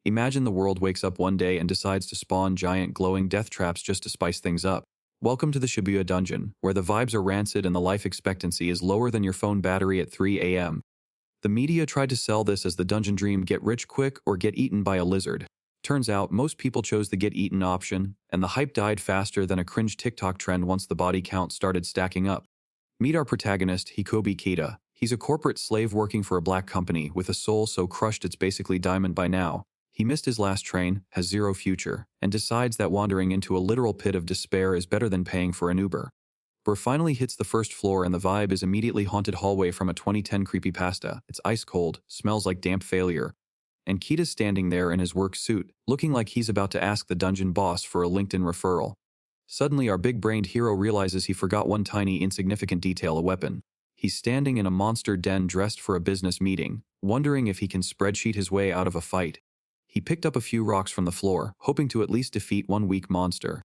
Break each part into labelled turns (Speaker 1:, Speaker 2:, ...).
Speaker 1: Imagine the world wakes up one day and decides to spawn giant glowing death traps just to spice things up. Welcome to the Shibuya dungeon, where the vibes are rancid and the life expectancy is lower than your phone battery at 3 a.m. The media tried to sell this as the dungeon dream: get rich quick or get eaten by a lizard. Turns out most people chose the get eaten option, and the hype died faster than a cringe TikTok trend once the body count started stacking up. Meet our protagonist, Hikobi Kita. He's a corporate slave working for a black company with a soul so crushed it's basically diamond by now. He missed his last train, has zero future, and decides that wandering into a literal pit of despair is better than paying for an Uber. Burr finally hits the first floor and the vibe is immediately haunted hallway from a 2010 creepypasta. It's ice cold, smells like damp failure. And Kita's standing there in his work suit, looking like he's about to ask the dungeon boss for a LinkedIn referral. Suddenly our big-brained hero realizes he forgot one tiny insignificant detail: a weapon. He's standing in a monster den dressed for a business meeting, wondering if he can spreadsheet his way out of a fight. He picked up a few rocks from the floor, hoping to at least defeat one weak monster.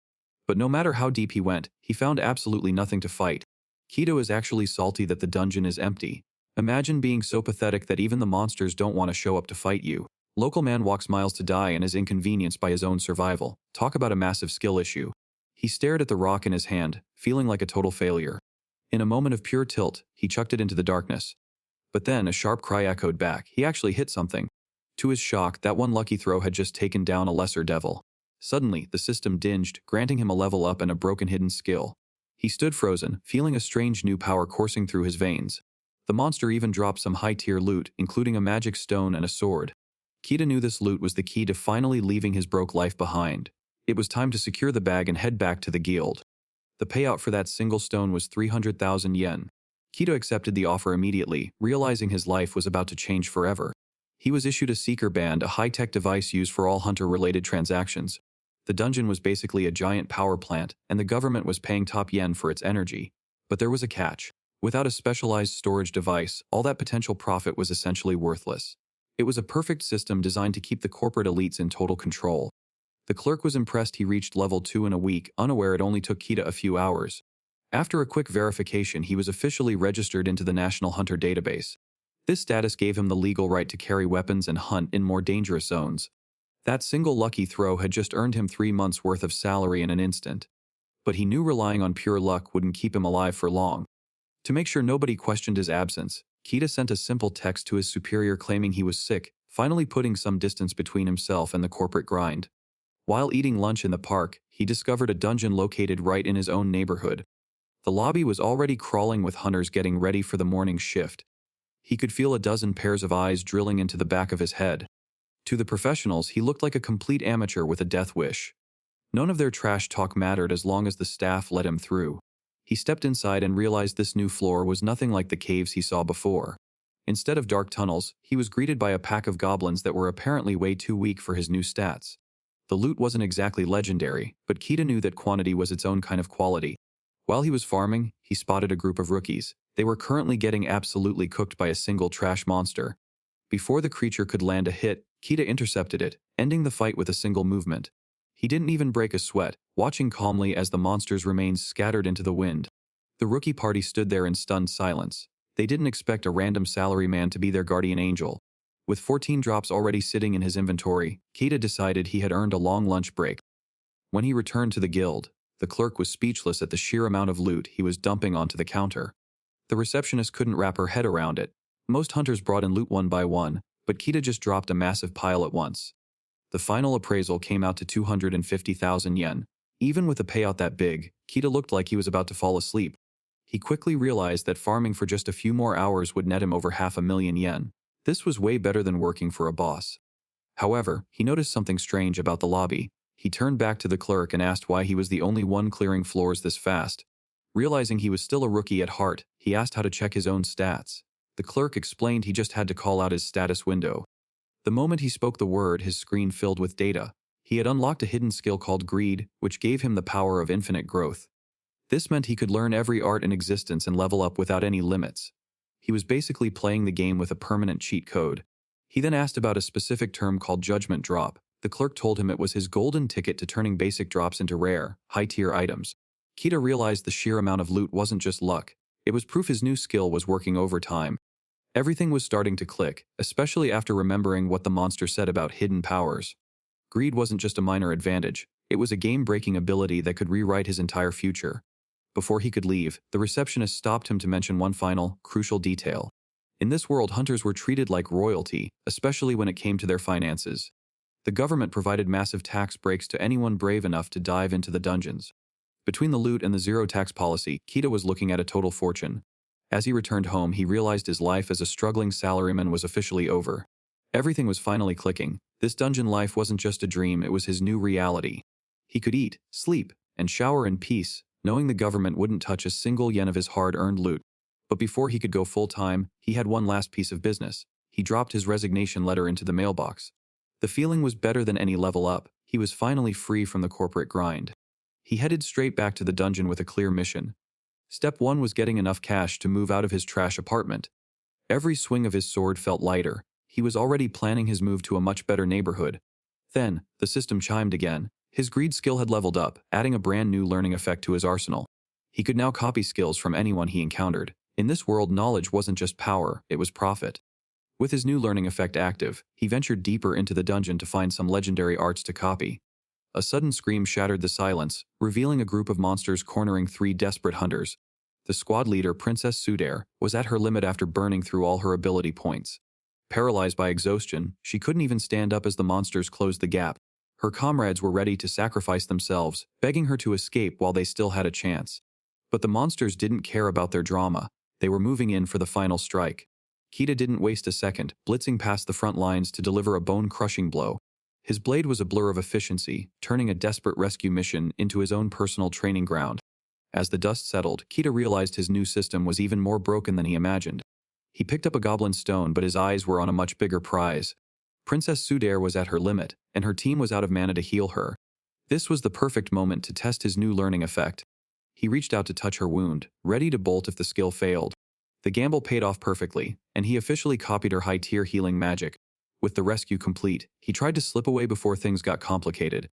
Speaker 1: But no matter how deep he went, he found absolutely nothing to fight. Kito is actually salty that the dungeon is empty. Imagine being so pathetic that even the monsters don't want to show up to fight you. Local man walks miles to die and is inconvenienced by his own survival. Talk about a massive skill issue. He stared at the rock in his hand, feeling like a total failure. In a moment of pure tilt, he chucked it into the darkness. But then a sharp cry echoed back. He actually hit something. To his shock, that one lucky throw had just taken down a lesser devil. Suddenly, the system dinged, granting him a level up and a broken hidden skill. He stood frozen, feeling a strange new power coursing through his veins. The monster even dropped some high-tier loot, including a magic stone and a sword. Kita knew this loot was the key to finally leaving his broke life behind. It was time to secure the bag and head back to the guild. The payout for that single stone was 300,000 yen. Kita accepted the offer immediately, realizing his life was about to change forever. He was issued a seeker band, a high-tech device used for all hunter-related transactions. The dungeon was basically a giant power plant, and the government was paying top yen for its energy. But there was a catch. Without a specialized storage device, all that potential profit was essentially worthless. It was a perfect system designed to keep the corporate elites in total control. The clerk was impressed he reached level 2 in a week, unaware it only took Kita a few hours. After a quick verification, he was officially registered into the National Hunter Database. This status gave him the legal right to carry weapons and hunt in more dangerous zones. That single lucky throw had just earned him 3 months' worth of salary in an instant. But he knew relying on pure luck wouldn't keep him alive for long. To make sure nobody questioned his absence, Kita sent a simple text to his superior claiming he was sick, finally putting some distance between himself and the corporate grind. While eating lunch in the park, he discovered a dungeon located right in his own neighborhood. The lobby was already crawling with hunters getting ready for the morning shift. He could feel a dozen pairs of eyes drilling into the back of his head. To the professionals, he looked like a complete amateur with a death wish. None of their trash talk mattered as long as the staff let him through. He stepped inside and realized this new floor was nothing like the caves he saw before. Instead of dark tunnels, he was greeted by a pack of goblins that were apparently way too weak for his new stats. The loot wasn't exactly legendary, but Kita knew that quantity was its own kind of quality. While he was farming, he spotted a group of rookies. They were currently getting absolutely cooked by a single trash monster. Before the creature could land a hit, Kita intercepted it, ending the fight with a single movement. He didn't even break a sweat, watching calmly as the monster's remains scattered into the wind. The rookie party stood there in stunned silence. They didn't expect a random salaryman to be their guardian angel. With 14 drops already sitting in his inventory, Kita decided he had earned a long lunch break. When he returned to the guild, the clerk was speechless at the sheer amount of loot he was dumping onto the counter. The receptionist couldn't wrap her head around it. Most hunters brought in loot one by one, but Kita just dropped a massive pile at once. The final appraisal came out to 250,000 yen. Even with a payout that big, Kita looked like he was about to fall asleep. He quickly realized that farming for just a few more hours would net him over 500,000 yen. This was way better than working for a boss. However, he noticed something strange about the lobby. He turned back to the clerk and asked why he was the only one clearing floors this fast. Realizing he was still a rookie at heart, he asked how to check his own stats. The clerk explained he just had to call out his status window. The moment he spoke the word, his screen filled with data. He had unlocked a hidden skill called Greed, which gave him the power of infinite growth. This meant he could learn every art in existence and level up without any limits. He was basically playing the game with a permanent cheat code. He then asked about a specific term called Judgment Drop. The clerk told him it was his golden ticket to turning basic drops into rare, high-tier items. Kita realized the sheer amount of loot wasn't just luck. It was proof his new skill was working overtime. Everything was starting to click, especially after remembering what the monster said about hidden powers. Greed wasn't just a minor advantage, it was a game-breaking ability that could rewrite his entire future. Before he could leave, the receptionist stopped him to mention one final, crucial detail. In this world, hunters were treated like royalty, especially when it came to their finances. The government provided massive tax breaks to anyone brave enough to dive into the dungeons. Between the loot and the zero tax policy, Kita was looking at a total fortune. As he returned home, he realized his life as a struggling salaryman was officially over. Everything was finally clicking. This dungeon life wasn't just a dream, it was his new reality. He could eat, sleep, and shower in peace, knowing the government wouldn't touch a single yen of his hard-earned loot. But before he could go full-time, he had one last piece of business. He dropped his resignation letter into the mailbox. The feeling was better than any level up. He was finally free from the corporate grind. He headed straight back to the dungeon with a clear mission. Step 1 was getting enough cash to move out of his trash apartment. Every swing of his sword felt lighter. He was already planning his move to a much better neighborhood. Then, the system chimed again. His greed skill had leveled up, adding a brand new learning effect to his arsenal. He could now copy skills from anyone he encountered. In this world, knowledge wasn't just power, it was profit. With his new learning effect active, he ventured deeper into the dungeon to find some legendary arts to copy. A sudden scream shattered the silence, revealing a group of monsters cornering 3 desperate hunters. The squad leader, Princess Sudair, was at her limit after burning through all her ability points. Paralyzed by exhaustion, she couldn't even stand up as the monsters closed the gap. Her comrades were ready to sacrifice themselves, begging her to escape while they still had a chance. But the monsters didn't care about their drama. They were moving in for the final strike. Kita didn't waste a second, blitzing past the front lines to deliver a bone-crushing blow. His blade was a blur of efficiency, turning a desperate rescue mission into his own personal training ground. As the dust settled, Kita realized his new system was even more broken than he imagined. He picked up a goblin stone, but his eyes were on a much bigger prize. Princess Sudair was at her limit, and her team was out of mana to heal her. This was the perfect moment to test his new learning effect. He reached out to touch her wound, ready to bolt if the skill failed. The gamble paid off perfectly, and he officially copied her high-tier healing magic. With the rescue complete, he tried to slip away before things got complicated.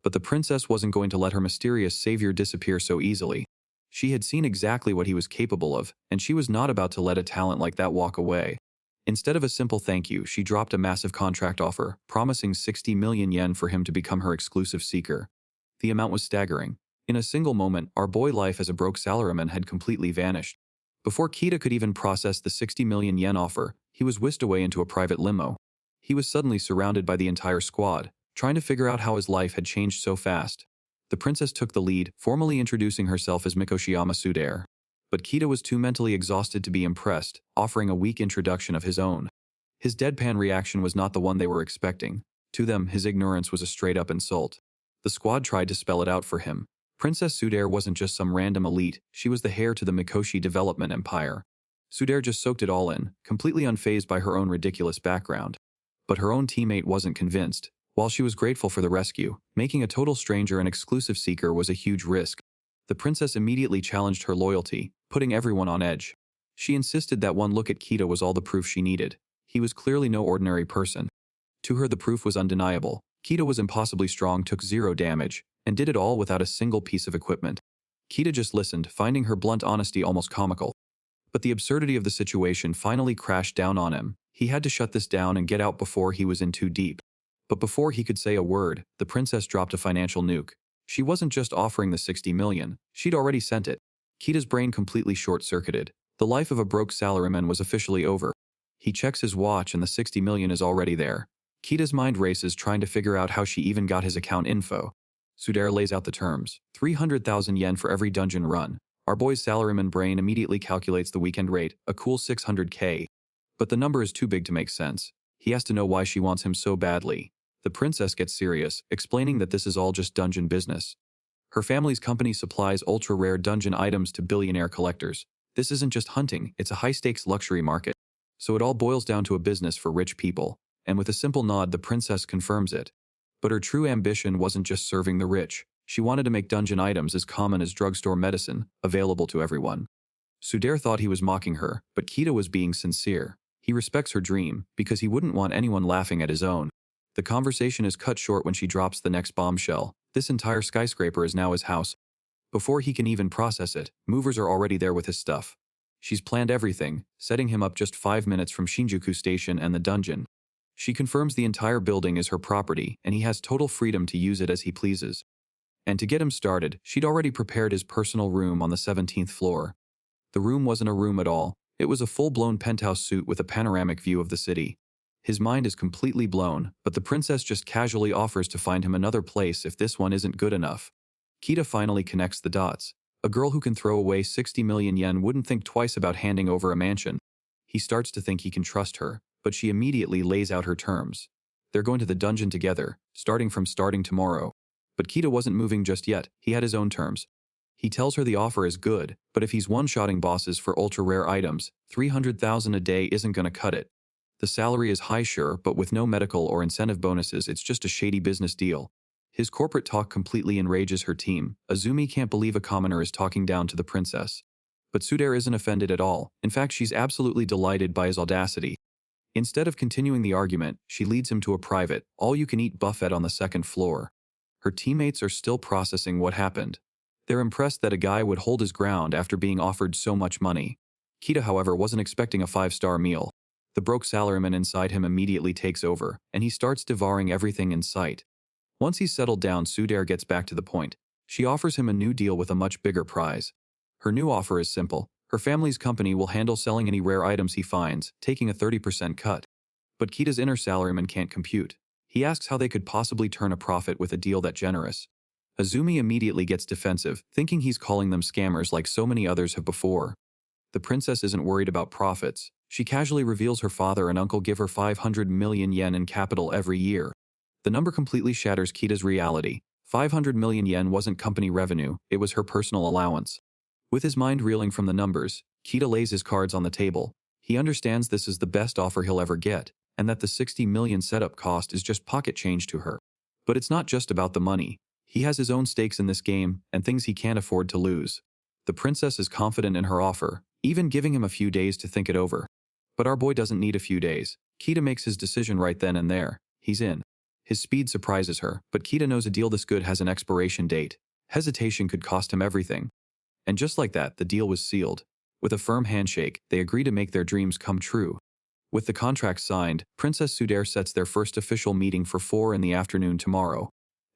Speaker 1: But the princess wasn't going to let her mysterious savior disappear so easily. She had seen exactly what he was capable of, and she was not about to let a talent like that walk away. Instead of a simple thank you, she dropped a massive contract offer, promising 60 million yen for him to become her exclusive seeker. The amount was staggering. In a single moment, our boy life as a broke salaryman had completely vanished. Before Kita could even process the 60 million yen offer, he was whisked away into a private limo. He was suddenly surrounded by the entire squad, trying to figure out how his life had changed so fast. The princess took the lead, formally introducing herself as Mikoshiyama Sudair. But Kita was too mentally exhausted to be impressed, offering a weak introduction of his own. His deadpan reaction was not the one they were expecting. To them, his ignorance was a straight-up insult. The squad tried to spell it out for him. Princess Sudair wasn't just some random elite, she was the heir to the Mikoshi development empire. Sudair just soaked it all in, completely unfazed by her own ridiculous background. But her own teammate wasn't convinced. While she was grateful for the rescue, making a total stranger an exclusive seeker was a huge risk. The princess immediately challenged her loyalty, putting everyone on edge. She insisted that one look at Kita was all the proof she needed. He was clearly no ordinary person. To her, the proof was undeniable. Kita was impossibly strong, took 0 damage, and did it all without a single piece of equipment. Kita just listened, finding her blunt honesty almost comical. But the absurdity of the situation finally crashed down on him. He had to shut this down and get out before he was in too deep. But before he could say a word, the princess dropped a financial nuke. She wasn't just offering the 60 million, she'd already sent it. Kita's brain completely short-circuited. The life of a broke salaryman was officially over. He checks his watch and the 60 million is already there. Kita's mind races trying to figure out how she even got his account info. Sudair lays out the terms. 300,000 yen for every dungeon run. Our boy's salaryman brain immediately calculates the weekend rate, a cool 600k. But the number is too big to make sense. He has to know why she wants him so badly. The princess gets serious, explaining that this is all just dungeon business. Her family's company supplies ultra-rare dungeon items to billionaire collectors. This isn't just hunting, it's a high-stakes luxury market. So it all boils down to a business for rich people. And with a simple nod, the princess confirms it. But her true ambition wasn't just serving the rich. She wanted to make dungeon items as common as drugstore medicine, available to everyone. Sudair thought he was mocking her, but Kita was being sincere. He respects her dream, because he wouldn't want anyone laughing at his own. The conversation is cut short when she drops the next bombshell. This entire skyscraper is now his house. Before he can even process it, movers are already there with his stuff. She's planned everything, setting him up just 5 minutes from Shinjuku Station and the dungeon. She confirms the entire building is her property, and he has total freedom to use it as he pleases. And to get him started, she'd already prepared his personal room on the 17th floor. The room wasn't a room at all. It was a full-blown penthouse suite with a panoramic view of the city. His mind is completely blown, but the princess just casually offers to find him another place if this one isn't good enough. Kita finally connects the dots. A girl who can throw away 60 million yen wouldn't think twice about handing over a mansion. He starts to think he can trust her, but she immediately lays out her terms. They're going to the dungeon together, starting tomorrow. But Kita wasn't moving just yet. He had his own terms. He tells her the offer is good, but if he's one-shotting bosses for ultra-rare items, 300,000 a day isn't gonna cut it. The salary is high, sure, but with no medical or incentive bonuses, it's just a shady business deal. His corporate talk completely enrages her team. Azumi can't believe a commoner is talking down to the princess. But Sudair isn't offended at all. In fact, she's absolutely delighted by his audacity. Instead of continuing the argument, she leads him to a private, all-you-can-eat buffet on the 2nd floor. Her teammates are still processing what happened. They're impressed that a guy would hold his ground after being offered so much money. Kita, however, wasn't expecting a 5-star meal. The broke salaryman inside him immediately takes over, and he starts devouring everything in sight. Once he's settled down, Sudair gets back to the point. She offers him a new deal with a much bigger prize. Her new offer is simple. Her family's company will handle selling any rare items he finds, taking a 30% cut. But Kita's inner salaryman can't compute. He asks how they could possibly turn a profit with a deal that generous. Azumi immediately gets defensive, thinking he's calling them scammers like so many others have before. The princess isn't worried about profits. She casually reveals her father and uncle give her 500 million yen in capital every year. The number completely shatters Kita's reality. 500 million yen wasn't company revenue, it was her personal allowance. With his mind reeling from the numbers, Kita lays his cards on the table. He understands this is the best offer he'll ever get, and that the 60 million setup cost is just pocket change to her. But it's not just about the money. He has his own stakes in this game, and things he can't afford to lose. The princess is confident in her offer, even giving him a few days to think it over. But our boy doesn't need a few days. Kita makes his decision right then and there. He's in. His speed surprises her, but Kita knows a deal this good has an expiration date. Hesitation could cost him everything. And just like that, the deal was sealed. With a firm handshake, they agree to make their dreams come true. With the contract signed, Princess Sudair sets their first official meeting for 4 in the afternoon tomorrow.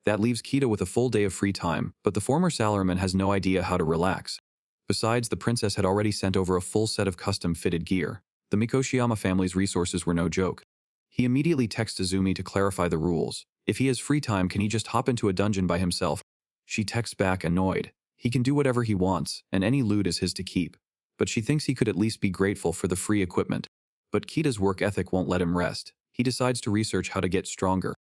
Speaker 1: That leaves Kita with a full day of free time, but the former salaryman has no idea how to relax. Besides, the princess had already sent over a full set of custom-fitted gear. The Mikoshiyama family's resources were no joke. He immediately texts Azumi to clarify the rules. If he has free time, can he just hop into a dungeon by himself? She texts back, annoyed. He can do whatever he wants, and any loot is his to keep. But she thinks he could at least be grateful for the free equipment. But Kita's work ethic won't let him rest. He decides to research how to get stronger.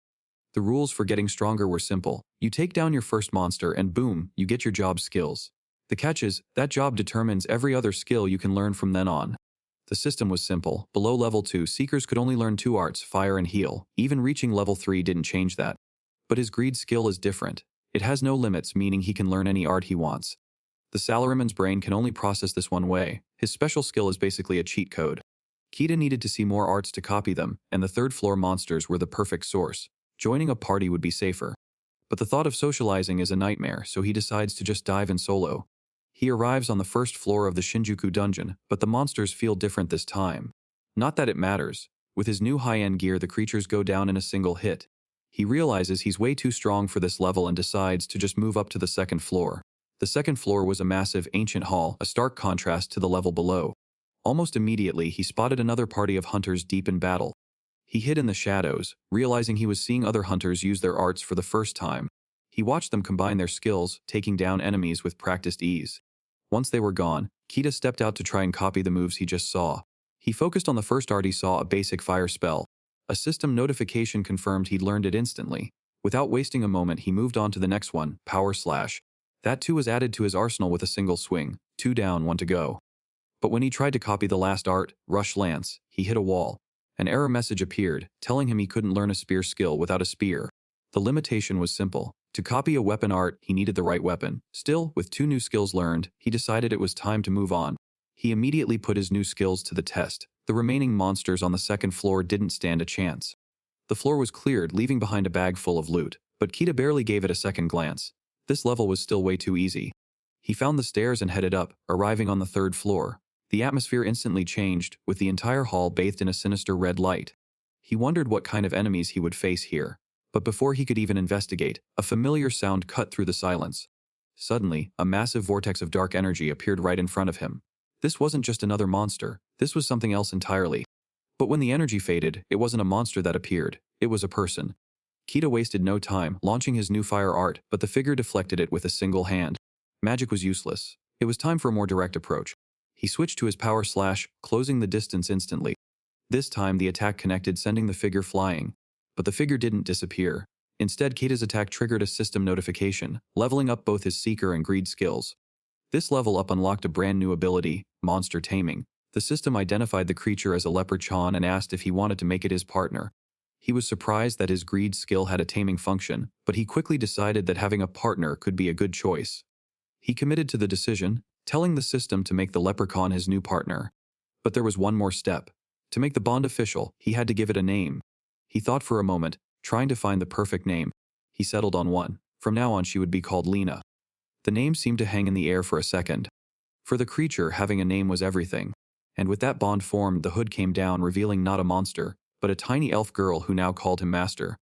Speaker 1: The rules for getting stronger were simple. You take down your first monster and boom, you get your job skills. The catch is, that job determines every other skill you can learn from then on. The system was simple. Below level 2, seekers could only learn 2 arts, fire and heal. Even reaching level 3 didn't change that. But his greed skill is different. It has no limits, meaning he can learn any art he wants. The salaryman's brain can only process this one way. His special skill is basically a cheat code. Kita needed to see more arts to copy them, and the 3rd floor monsters were the perfect source. Joining a party would be safer. But the thought of socializing is a nightmare, so he decides to just dive in solo. He arrives on the 1st floor of the Shinjuku dungeon, but the monsters feel different this time. Not that it matters. With his new high-end gear, the creatures go down in a single hit. He realizes he's way too strong for this level and decides to just move up to the 2nd floor. The 2nd floor was a massive, ancient hall, a stark contrast to the level below. Almost immediately, he spotted another party of hunters deep in battle. He hid in the shadows, realizing he was seeing other hunters use their arts for the first time. He watched them combine their skills, taking down enemies with practiced ease. Once they were gone, Kita stepped out to try and copy the moves he just saw. He focused on the first art he saw, a basic fire spell. A system notification confirmed he'd learned it instantly. Without wasting a moment, he moved on to the next one, Power Slash. That too was added to his arsenal with a single swing. 2 down, 1 to go. But when he tried to copy the last art, Rush Lance, he hit a wall. An error message appeared, telling him he couldn't learn a spear skill without a spear. The limitation was simple. To copy a weapon art, he needed the right weapon. Still, with 2 new skills learned, he decided it was time to move on. He immediately put his new skills to the test. The remaining monsters on the 2nd floor didn't stand a chance. The floor was cleared, leaving behind a bag full of loot, but Kita barely gave it a second glance. This level was still way too easy. He found the stairs and headed up, arriving on the 3rd floor. The atmosphere instantly changed, with the entire hall bathed in a sinister red light. He wondered what kind of enemies he would face here. But before he could even investigate, a familiar sound cut through the silence. Suddenly, a massive vortex of dark energy appeared right in front of him. This wasn't just another monster, this was something else entirely. But when the energy faded, it wasn't a monster that appeared, it was a person. Kita wasted no time, launching his new fire art, but the figure deflected it with a single hand. Magic was useless. It was time for a more direct approach. He switched to his power slash, closing the distance instantly. This time the attack connected, sending the figure flying. But the figure didn't disappear. Instead, Kita's attack triggered a system notification, leveling up both his Seeker and Greed skills. This level up unlocked a brand new ability, Monster Taming. The system identified the creature as a leprechaun and asked if he wanted to make it his partner. He was surprised that his Greed skill had a taming function, but he quickly decided that having a partner could be a good choice. He committed to the decision, telling the system to make the leprechaun his new partner. But there was one more step. To make the bond official, he had to give it a name. He thought for a moment, trying to find the perfect name. He settled on one. From now on she would be called Lena. The name seemed to hang in the air for a second. For the creature, having a name was everything. And with that bond formed, the hood came down, revealing not a monster, but a tiny elf girl who now called him master.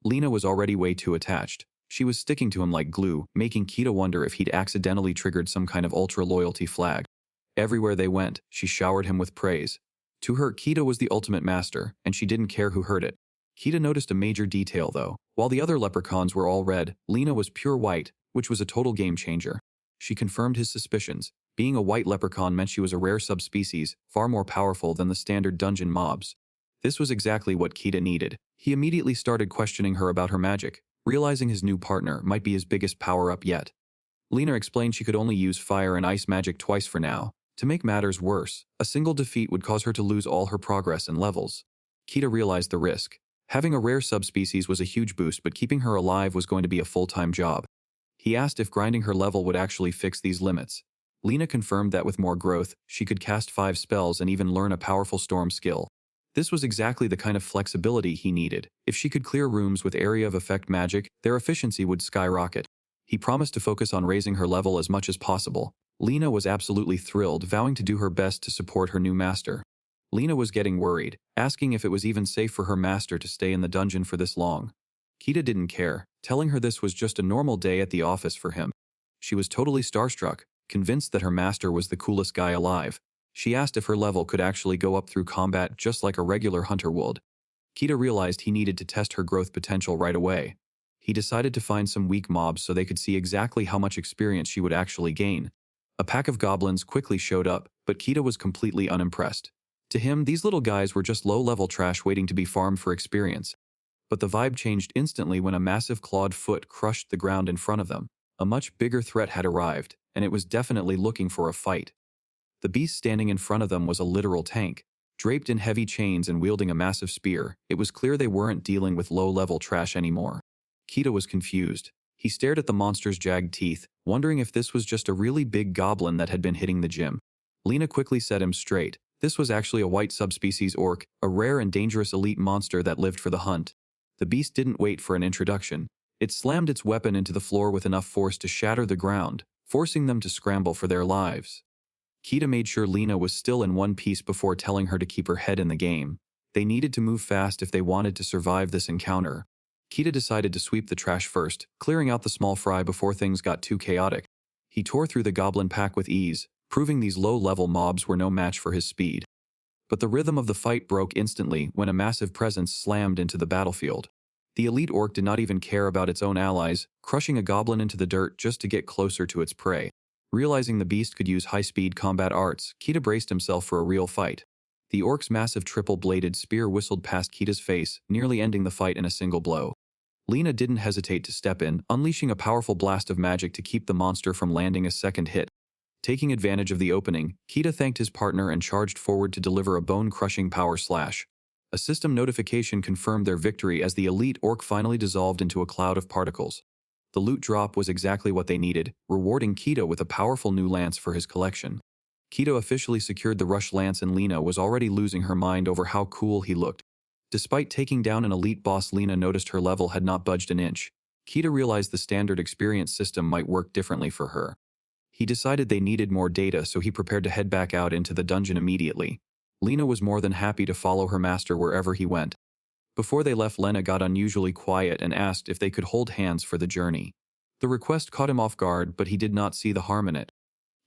Speaker 1: Lena was already way too attached. She was sticking to him like glue, making Kita wonder if he'd accidentally triggered some kind of ultra-loyalty flag. Everywhere they went, she showered him with praise. To her, Kita was the ultimate master, and she didn't care who heard it. Kita noticed a major detail, though. While the other leprechauns were all red, Lena was pure white, which was a total game changer. She confirmed his suspicions. Being a white leprechaun meant she was a rare subspecies, far more powerful than the standard dungeon mobs. This was exactly what Kita needed. He immediately started questioning her about her magic, realizing his new partner might be his biggest power-up yet. Lena explained she could only use fire and ice magic twice for now. To make matters worse, a single defeat would cause her to lose all her progress and levels. Kita realized the risk. Having a rare subspecies was a huge boost, but keeping her alive was going to be a full-time job. He asked if grinding her level would actually fix these limits. Lena confirmed that with more growth, she could cast 5 spells and even learn a powerful storm skill. This was exactly the kind of flexibility he needed. If she could clear rooms with area of effect magic, their efficiency would skyrocket. He promised to focus on raising her level as much as possible. Lena was absolutely thrilled, vowing to do her best to support her new master. Lena was getting worried, asking if it was even safe for her master to stay in the dungeon for this long. Kita didn't care, telling her this was just a normal day at the office for him. She was totally starstruck, convinced that her master was the coolest guy alive. She asked if her level could actually go up through combat just like a regular hunter would. Kita realized he needed to test her growth potential right away. He decided to find some weak mobs so they could see exactly how much experience she would actually gain. A pack of goblins quickly showed up, but Kita was completely unimpressed. To him, these little guys were just low-level trash waiting to be farmed for experience. But the vibe changed instantly when a massive clawed foot crushed the ground in front of them. A much bigger threat had arrived, and it was definitely looking for a fight. The beast standing in front of them was a literal tank. Draped in heavy chains and wielding a massive spear, it was clear they weren't dealing with low-level trash anymore. Kita was confused. He stared at the monster's jagged teeth, wondering if this was just a really big goblin that had been hitting the gym. Lena quickly set him straight. This was actually a white subspecies orc, a rare and dangerous elite monster that lived for the hunt. The beast didn't wait for an introduction. It slammed its weapon into the floor with enough force to shatter the ground, forcing them to scramble for their lives. Kita made sure Lena was still in one piece before telling her to keep her head in the game. They needed to move fast if they wanted to survive this encounter. Kita decided to sweep the trash first, clearing out the small fry before things got too chaotic. He tore through the goblin pack with ease, proving these low-level mobs were no match for his speed. But the rhythm of the fight broke instantly when a massive presence slammed into the battlefield. The elite orc did not even care about its own allies, crushing a goblin into the dirt just to get closer to its prey. Realizing the beast could use high-speed combat arts, Kita braced himself for a real fight. The orc's massive triple-bladed spear whistled past Kita's face, nearly ending the fight in a single blow. Lena didn't hesitate to step in, unleashing a powerful blast of magic to keep the monster from landing a second hit. Taking advantage of the opening, Kita thanked his partner and charged forward to deliver a bone-crushing power slash. A system notification confirmed their victory as the elite orc finally dissolved into a cloud of particles. The loot drop was exactly what they needed, rewarding Kita with a powerful new lance for his collection. Kita officially secured the rush lance and Lena was already losing her mind over how cool he looked. Despite taking down an elite boss, Lena noticed her level had not budged an inch. Kita realized the standard experience system might work differently for her. He decided they needed more data, so he prepared to head back out into the dungeon immediately. Lena was more than happy to follow her master wherever he went. Before they left, Lena got unusually quiet and asked if they could hold hands for the journey. The request caught him off guard, but he did not see the harm in it.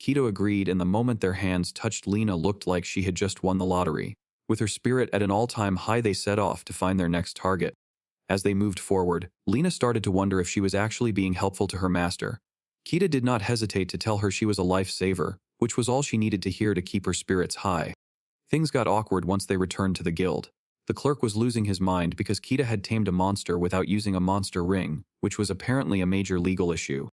Speaker 1: Kido agreed, and the moment their hands touched, Lena looked like she had just won the lottery. With her spirit at an all-time high, they set off to find their next target. As they moved forward, Lena started to wonder if she was actually being helpful to her master. Kita did not hesitate to tell her she was a lifesaver, which was all she needed to hear to keep her spirits high. Things got awkward once they returned to the guild. The clerk was losing his mind because Kita had tamed a monster without using a monster ring, which was apparently a major legal issue.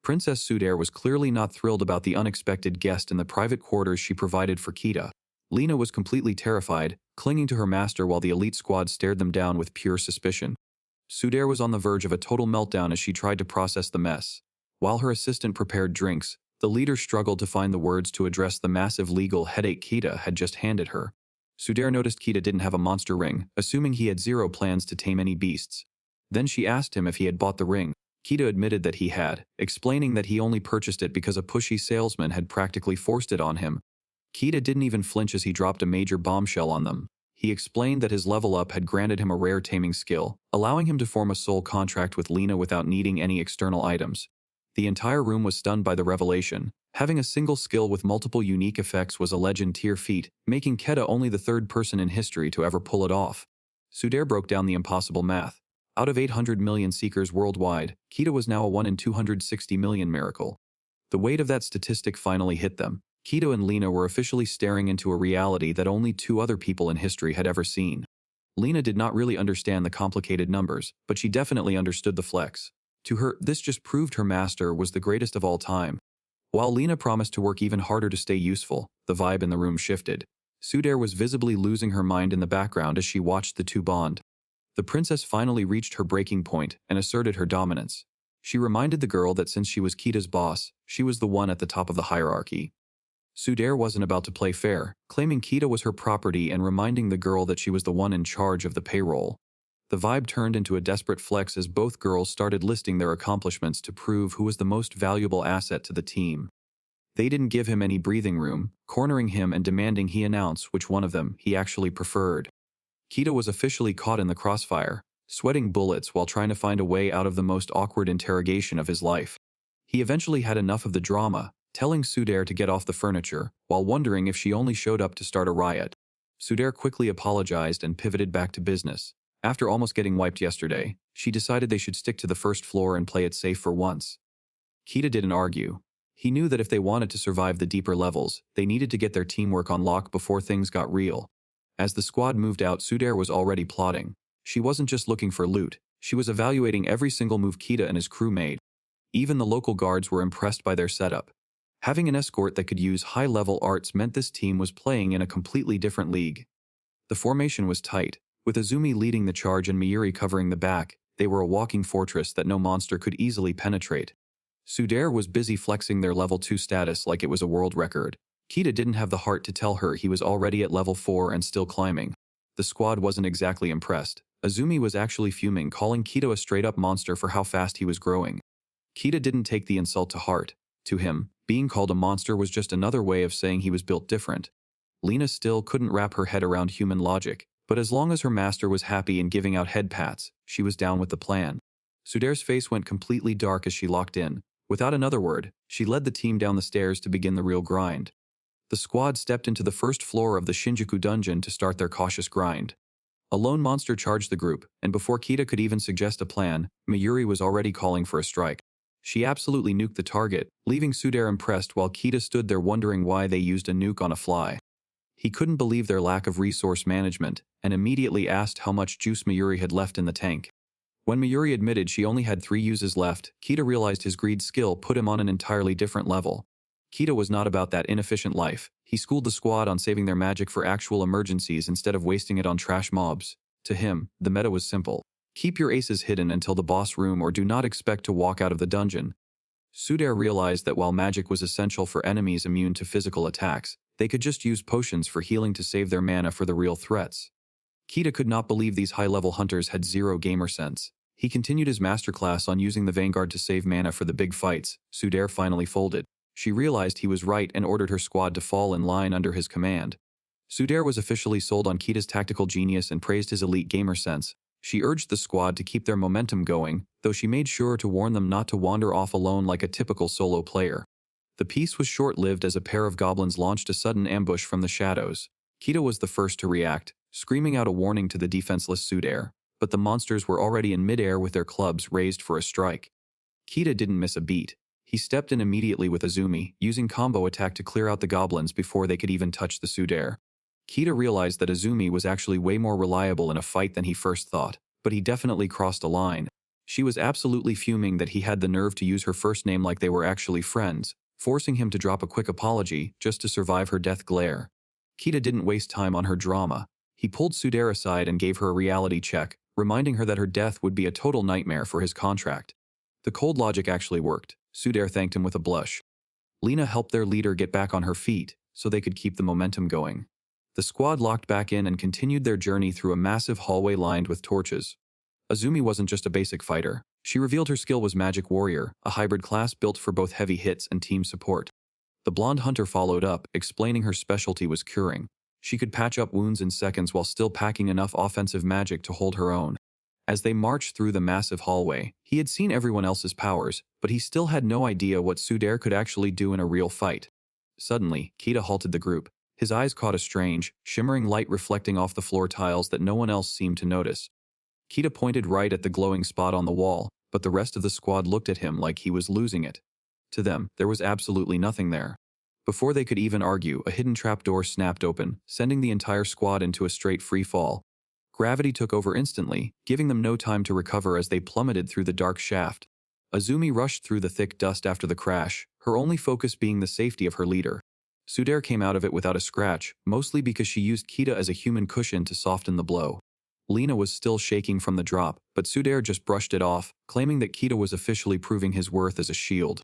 Speaker 1: Princess Sudair was clearly not thrilled about the unexpected guest in the private quarters she provided for Kita. Lena was completely terrified, clinging to her master while the elite squad stared them down with pure suspicion. Sudair was on the verge of a total meltdown as she tried to process the mess. While her assistant prepared drinks, the leader struggled to find the words to address the massive legal headache Kita had just handed her. Sudair noticed Kita didn't have a monster ring, assuming he had zero plans to tame any beasts. Then she asked him if he had bought the ring. Kita admitted that he had, explaining that he only purchased it because a pushy salesman had practically forced it on him. Kita didn't even flinch as he dropped a major bombshell on them. He explained that his level up had granted him a rare taming skill, allowing him to form a soul contract with Lena without needing any external items. The entire room was stunned by the revelation. Having a single skill with multiple unique effects was a legend-tier feat, making Keta only the third person in history to ever pull it off. Sudair broke down the impossible math. Out of 800 million seekers worldwide, Kita was now a 1 in 260 million miracle. The weight of that statistic finally hit them. Kita and Lena were officially staring into a reality that only two other people in history had ever seen. Lena did not really understand the complicated numbers, but she definitely understood the flex. To her, this just proved her master was the greatest of all time. While Lena promised to work even harder to stay useful, the vibe in the room shifted. Sudair was visibly losing her mind in the background as she watched the two bond. The princess finally reached her breaking point and asserted her dominance. She reminded the girl that since she was Kita's boss, she was the one at the top of the hierarchy. Sudair wasn't about to play fair, claiming Kita was her property and reminding the girl that she was the one in charge of the payroll. The vibe turned into a desperate flex as both girls started listing their accomplishments to prove who was the most valuable asset to the team. They didn't give him any breathing room, cornering him and demanding he announce which one of them he actually preferred. Kita was officially caught in the crossfire, sweating bullets while trying to find a way out of the most awkward interrogation of his life. He eventually had enough of the drama, telling Sudair to get off the furniture, while wondering if she only showed up to start a riot. Sudair quickly apologized and pivoted back to business. After almost getting wiped yesterday, she decided they should stick to the first floor and play it safe for once. Kita didn't argue. He knew that if they wanted to survive the deeper levels, they needed to get their teamwork on lock before things got real. As the squad moved out, Sudair was already plotting. She wasn't just looking for loot, she was evaluating every single move Kita and his crew made. Even the local guards were impressed by their setup. Having an escort that could use high-level arts meant this team was playing in a completely different league. The formation was tight. With Azumi leading the charge and Mayuri covering the back, they were a walking fortress that no monster could easily penetrate. Sudair was busy flexing their level 2 status like it was a world record. Kita didn't have the heart to tell her he was already at level 4 and still climbing. The squad wasn't exactly impressed. Azumi was actually fuming, calling Kita a straight-up monster for how fast he was growing. Kita didn't take the insult to heart. To him, being called a monster was just another way of saying he was built different. Lena still couldn't wrap her head around human logic, but as long as her master was happy and giving out head pats, she was down with the plan. Sudair's face went completely dark as she locked in. Without another word, she led the team down the stairs to begin the real grind. The squad stepped into the first floor of the Shinjuku dungeon to start their cautious grind. A lone monster charged the group, and before Kita could even suggest a plan, Mayuri was already calling for a strike. She absolutely nuked the target, leaving Sudair impressed while Kita stood there wondering why they used a nuke on a fly. He couldn't believe their lack of resource management, and immediately asked how much juice Mayuri had left in the tank. When Mayuri admitted she only had 3 uses left, Kita realized his greed skill put him on an entirely different level. Kita was not about that inefficient life. He schooled the squad on saving their magic for actual emergencies instead of wasting it on trash mobs. To him, the meta was simple. Keep your aces hidden until the boss room or do not expect to walk out of the dungeon. Sudair realized that while magic was essential for enemies immune to physical attacks, they could just use potions for healing to save their mana for the real threats. Kita could not believe these high-level hunters had zero gamer sense. He continued his masterclass on using the Vanguard to save mana for the big fights. Sudair finally folded. She realized he was right and ordered her squad to fall in line under his command. Sudair was officially sold on Kita's tactical genius and praised his elite gamer sense. She urged the squad to keep their momentum going, though she made sure to warn them not to wander off alone like a typical solo player. The peace was short-lived as a pair of goblins launched a sudden ambush from the shadows. Kita was the first to react, screaming out a warning to the defenseless Sudair, but the monsters were already in midair with their clubs raised for a strike. Kita didn't miss a beat. He stepped in immediately with Azumi, using combo attack to clear out the goblins before they could even touch the Sudair. Kita realized that Azumi was actually way more reliable in a fight than he first thought, but he definitely crossed a line. She was absolutely fuming that he had the nerve to use her first name like they were actually friends, forcing him to drop a quick apology just to survive her death glare. Kita didn't waste time on her drama. He pulled Sudair aside and gave her a reality check, reminding her that her death would be a total nightmare for his contract. The cold logic actually worked. Sudair thanked him with a blush. Lena helped their leader get back on her feet, so they could keep the momentum going. The squad locked back in and continued their journey through a massive hallway lined with torches. Azumi wasn't just a basic fighter. She revealed her skill was Magic Warrior, a hybrid class built for both heavy hits and team support. The blonde hunter followed up, explaining her specialty was curing. She could patch up wounds in seconds while still packing enough offensive magic to hold her own. As they marched through the massive hallway, he had seen everyone else's powers, but he still had no idea what Sudair could actually do in a real fight. Suddenly, Kita halted the group. His eyes caught a strange, shimmering light reflecting off the floor tiles that no one else seemed to notice. Kita pointed right at the glowing spot on the wall, but the rest of the squad looked at him like he was losing it. To them, there was absolutely nothing there. Before they could even argue, a hidden trapdoor snapped open, sending the entire squad into a straight free fall. Gravity took over instantly, giving them no time to recover as they plummeted through the dark shaft. Azumi rushed through the thick dust after the crash, her only focus being the safety of her leader. Sudair came out of it without a scratch, mostly because she used Kita as a human cushion to soften the blow. Lena was still shaking from the drop, but Sudair just brushed it off, claiming that Kita was officially proving his worth as a shield.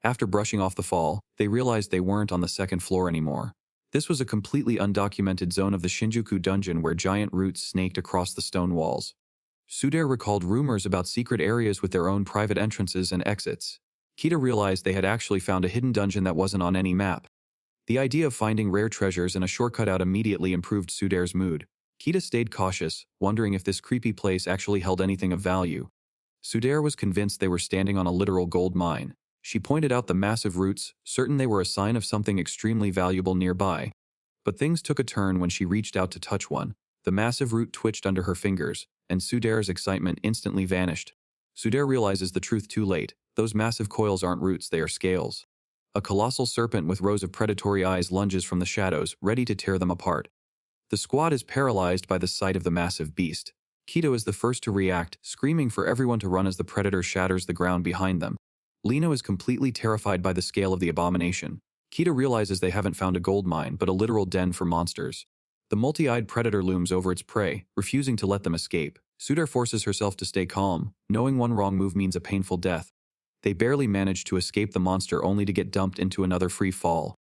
Speaker 1: After brushing off the fall, they realized they weren't on the second floor anymore. This was a completely undocumented zone of the Shinjuku dungeon where giant roots snaked across the stone walls. Sudair recalled rumors about secret areas with their own private entrances and exits. Kita realized they had actually found a hidden dungeon that wasn't on any map. The idea of finding rare treasures and a shortcut out immediately improved Sudair's mood. Kita stayed cautious, wondering if this creepy place actually held anything of value. Sudair was convinced they were standing on a literal gold mine. She pointed out the massive roots, certain they were a sign of something extremely valuable nearby. But things took a turn when she reached out to touch one. The massive root twitched under her fingers, and Sudair's excitement instantly vanished. Sudair realizes the truth too late. Those massive coils aren't roots, they are scales. A colossal serpent with rows of predatory eyes lunges from the shadows, ready to tear them apart. The squad is paralyzed by the sight of the massive beast. Kita is the first to react, screaming for everyone to run as the predator shatters the ground behind them. Lena is completely terrified by the scale of the abomination. Kita realizes they haven't found a gold mine, but a literal den for monsters. The multi-eyed predator looms over its prey, refusing to let them escape. Sudair forces herself to stay calm, knowing one wrong move means a painful death. They barely manage to escape the monster only to get dumped into another free fall.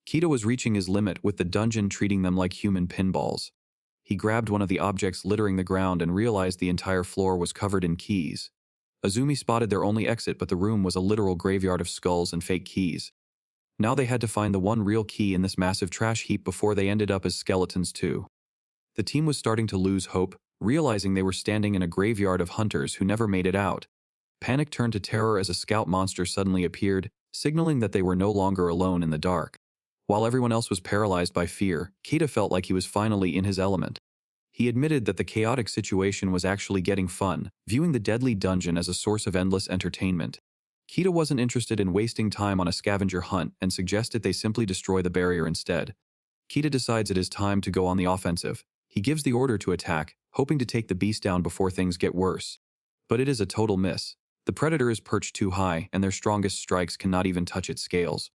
Speaker 1: Kita was reaching his limit with the dungeon treating them like human pinballs. He grabbed one of the objects littering the ground and realized the entire floor was covered in keys. Azumi spotted their only exit, but the room was a literal graveyard of skulls and fake keys. Now they had to find the one real key in this massive trash heap before they ended up as skeletons too. The team was starting to lose hope, realizing they were standing in a graveyard of hunters who never made it out. Panic turned to terror as a scout monster suddenly appeared, signaling that they were no longer alone in the dark. While everyone else was paralyzed by fear, Kita felt like he was finally in his element. He admitted that the chaotic situation was actually getting fun, viewing the deadly dungeon as a source of endless entertainment. Kita wasn't interested in wasting time on a scavenger hunt and suggested they simply destroy the barrier instead. Kita decides it is time to go on the offensive. He gives the order to attack, hoping to take the beast down before things get worse. But it is a total miss. The predator is perched too high, and their strongest strikes cannot even touch its scales.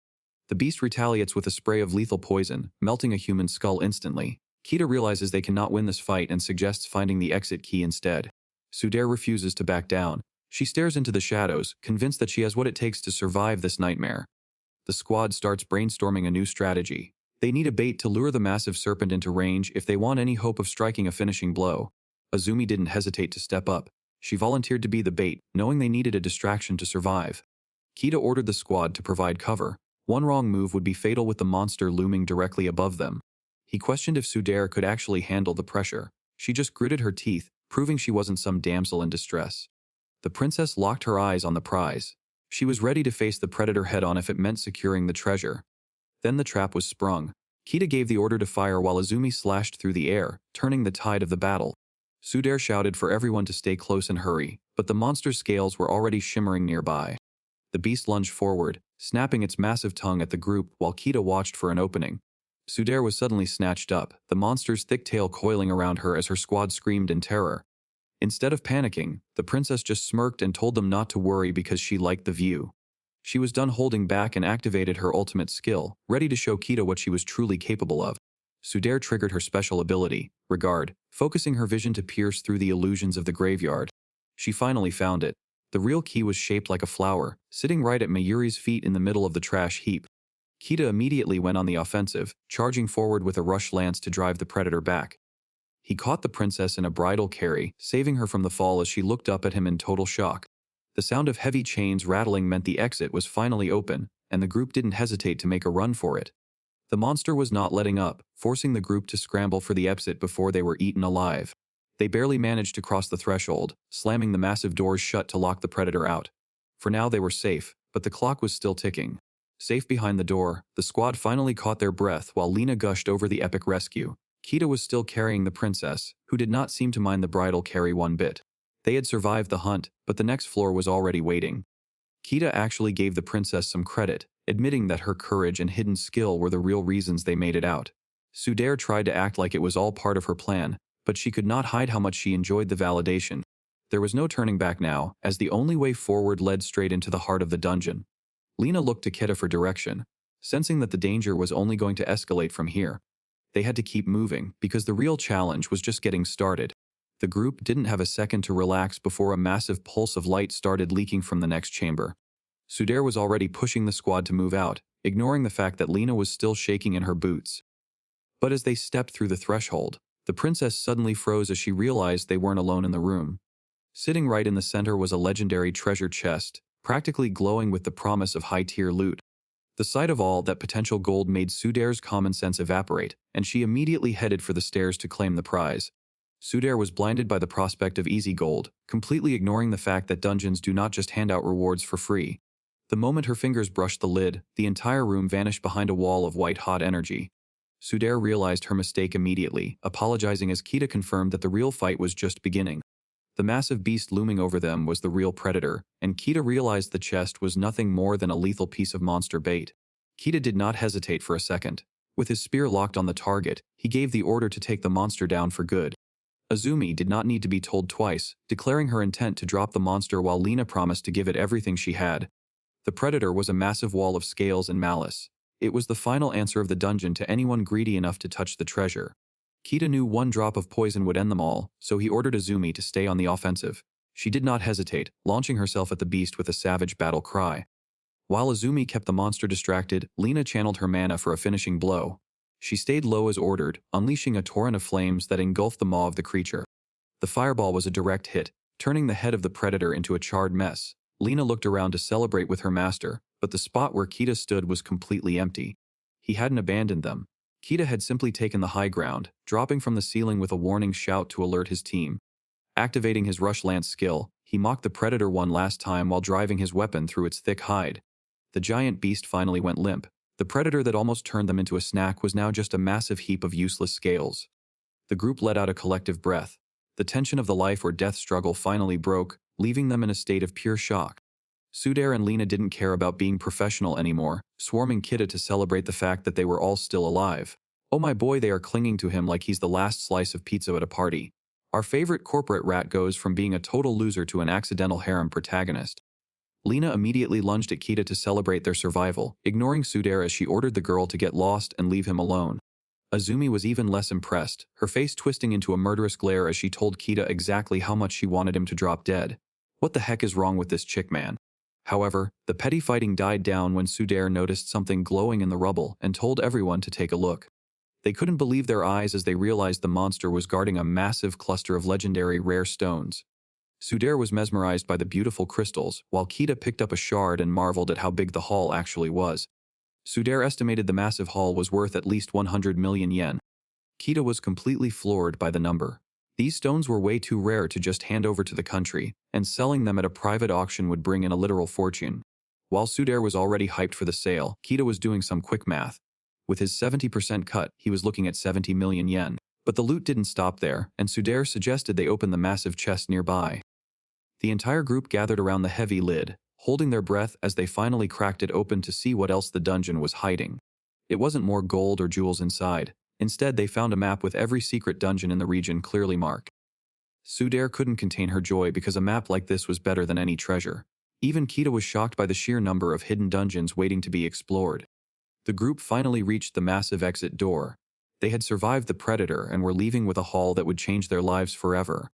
Speaker 1: The beast retaliates with a spray of lethal poison, melting a human skull instantly. Kita realizes they cannot win this fight and suggests finding the exit key instead. Sudair refuses to back down. She stares into the shadows, convinced that she has what it takes to survive this nightmare. The squad starts brainstorming a new strategy. They need a bait to lure the massive serpent into range if they want any hope of striking a finishing blow. Azumi didn't hesitate to step up. She volunteered to be the bait, knowing they needed a distraction to survive. Kita ordered the squad to provide cover. One wrong move would be fatal with the monster looming directly above them. He questioned if Sudair could actually handle the pressure. She just gritted her teeth, proving she wasn't some damsel in distress. The princess locked her eyes on the prize. She was ready to face the predator head-on if it meant securing the treasure. Then the trap was sprung. Kita gave the order to fire while Azumi slashed through the air, turning the tide of the battle. Sudair shouted for everyone to stay close and hurry, but the monster's scales were already shimmering nearby. The beast lunged forward, snapping its massive tongue at the group while Kita watched for an opening. Sudair was suddenly snatched up, the monster's thick tail coiling around her as her squad screamed in terror. Instead of panicking, the princess just smirked and told them not to worry because she liked the view. She was done holding back and activated her ultimate skill, ready to show Kita what she was truly capable of. Sudair triggered her special ability, Regard, focusing her vision to pierce through the illusions of the graveyard. She finally found it. The real key was shaped like a flower, sitting right at Mayuri's feet in the middle of the trash heap. Kita immediately went on the offensive, charging forward with a rush lance to drive the predator back. He caught the princess in a bridal carry, saving her from the fall as she looked up at him in total shock. The sound of heavy chains rattling meant the exit was finally open, and the group didn't hesitate to make a run for it. The monster was not letting up, forcing the group to scramble for the exit before they were eaten alive. They barely managed to cross the threshold, slamming the massive doors shut to lock the predator out. For now they were safe, but the clock was still ticking. Safe behind the door, the squad finally caught their breath while Lena gushed over the epic rescue. Kita was still carrying the princess, who did not seem to mind the bridal carry one bit. They had survived the hunt, but the next floor was already waiting. Kita actually gave the princess some credit, admitting that her courage and hidden skill were the real reasons they made it out. Sudair tried to act like it was all part of her plan, but she could not hide how much she enjoyed the validation. There was no turning back now, as the only way forward led straight into the heart of the dungeon. Lena looked to Kita for direction, sensing that the danger was only going to escalate from here. They had to keep moving, because the real challenge was just getting started. The group didn't have a second to relax before a massive pulse of light started leaking from the next chamber. Sudair was already pushing the squad to move out, ignoring the fact that Lena was still shaking in her boots. But as they stepped through the threshold, the princess suddenly froze as she realized they weren't alone in the room. Sitting right in the center was a legendary treasure chest, practically glowing with the promise of high-tier loot. The sight of all that potential gold made Sudair's common sense evaporate, and she immediately headed for the stairs to claim the prize. Sudair was blinded by the prospect of easy gold, completely ignoring the fact that dungeons do not just hand out rewards for free. The moment her fingers brushed the lid, the entire room vanished behind a wall of white-hot energy. Sudair realized her mistake immediately, apologizing as Kita confirmed that the real fight was just beginning. The massive beast looming over them was the real predator, and Kita realized the chest was nothing more than a lethal piece of monster bait. Kita did not hesitate for a second. With his spear locked on the target, he gave the order to take the monster down for good. Azumi did not need to be told twice, declaring her intent to drop the monster while Lena promised to give it everything she had. The predator was a massive wall of scales and malice. It was the final answer of the dungeon to anyone greedy enough to touch the treasure. Kita knew one drop of poison would end them all, so he ordered Azumi to stay on the offensive. She did not hesitate, launching herself at the beast with a savage battle cry. While Azumi kept the monster distracted, Lena channeled her mana for a finishing blow. She stayed low as ordered, unleashing a torrent of flames that engulfed the maw of the creature. The fireball was a direct hit, turning the head of the predator into a charred mess. Lena looked around to celebrate with her master, but the spot where Kita stood was completely empty. He hadn't abandoned them. Kita had simply taken the high ground, dropping from the ceiling with a warning shout to alert his team. Activating his rush lance skill, he mocked the predator one last time while driving his weapon through its thick hide. The giant beast finally went limp. The predator that almost turned them into a snack was now just a massive heap of useless scales. The group let out a collective breath. The tension of the life or death struggle finally broke, leaving them in a state of pure shock. Sudair and Lena didn't care about being professional anymore, swarming Kita to celebrate the fact that they were all still alive. Oh my boy, they are clinging to him like he's the last slice of pizza at a party. Our favorite corporate rat goes from being a total loser to an accidental harem protagonist. Lena immediately lunged at Kita to celebrate their survival, ignoring Sudair as she ordered the girl to get lost and leave him alone. Azumi was even less impressed, her face twisting into a murderous glare as she told Kita exactly how much she wanted him to drop dead. What the heck is wrong with this chick, man? However, the petty fighting died down when Sudair noticed something glowing in the rubble and told everyone to take a look. They couldn't believe their eyes as they realized the monster was guarding a massive cluster of legendary rare stones. Sudair was mesmerized by the beautiful crystals, while Kita picked up a shard and marveled at how big the haul actually was. Sudair estimated the massive haul was worth at least 100 million yen. Kita was completely floored by the number. These stones were way too rare to just hand over to the country, and selling them at a private auction would bring in a literal fortune. While Sudair was already hyped for the sale, Kita was doing some quick math. With his 70% cut, he was looking at 70 million yen. But the loot didn't stop there, and Sudair suggested they open the massive chest nearby. The entire group gathered around the heavy lid, holding their breath as they finally cracked it open to see what else the dungeon was hiding. It wasn't more gold or jewels inside. Instead, they found a map with every secret dungeon in the region clearly marked. Sudair couldn't contain her joy because a map like this was better than any treasure. Even Kita was shocked by the sheer number of hidden dungeons waiting to be explored. The group finally reached the massive exit door. They had survived the predator and were leaving with a haul that would change their lives forever.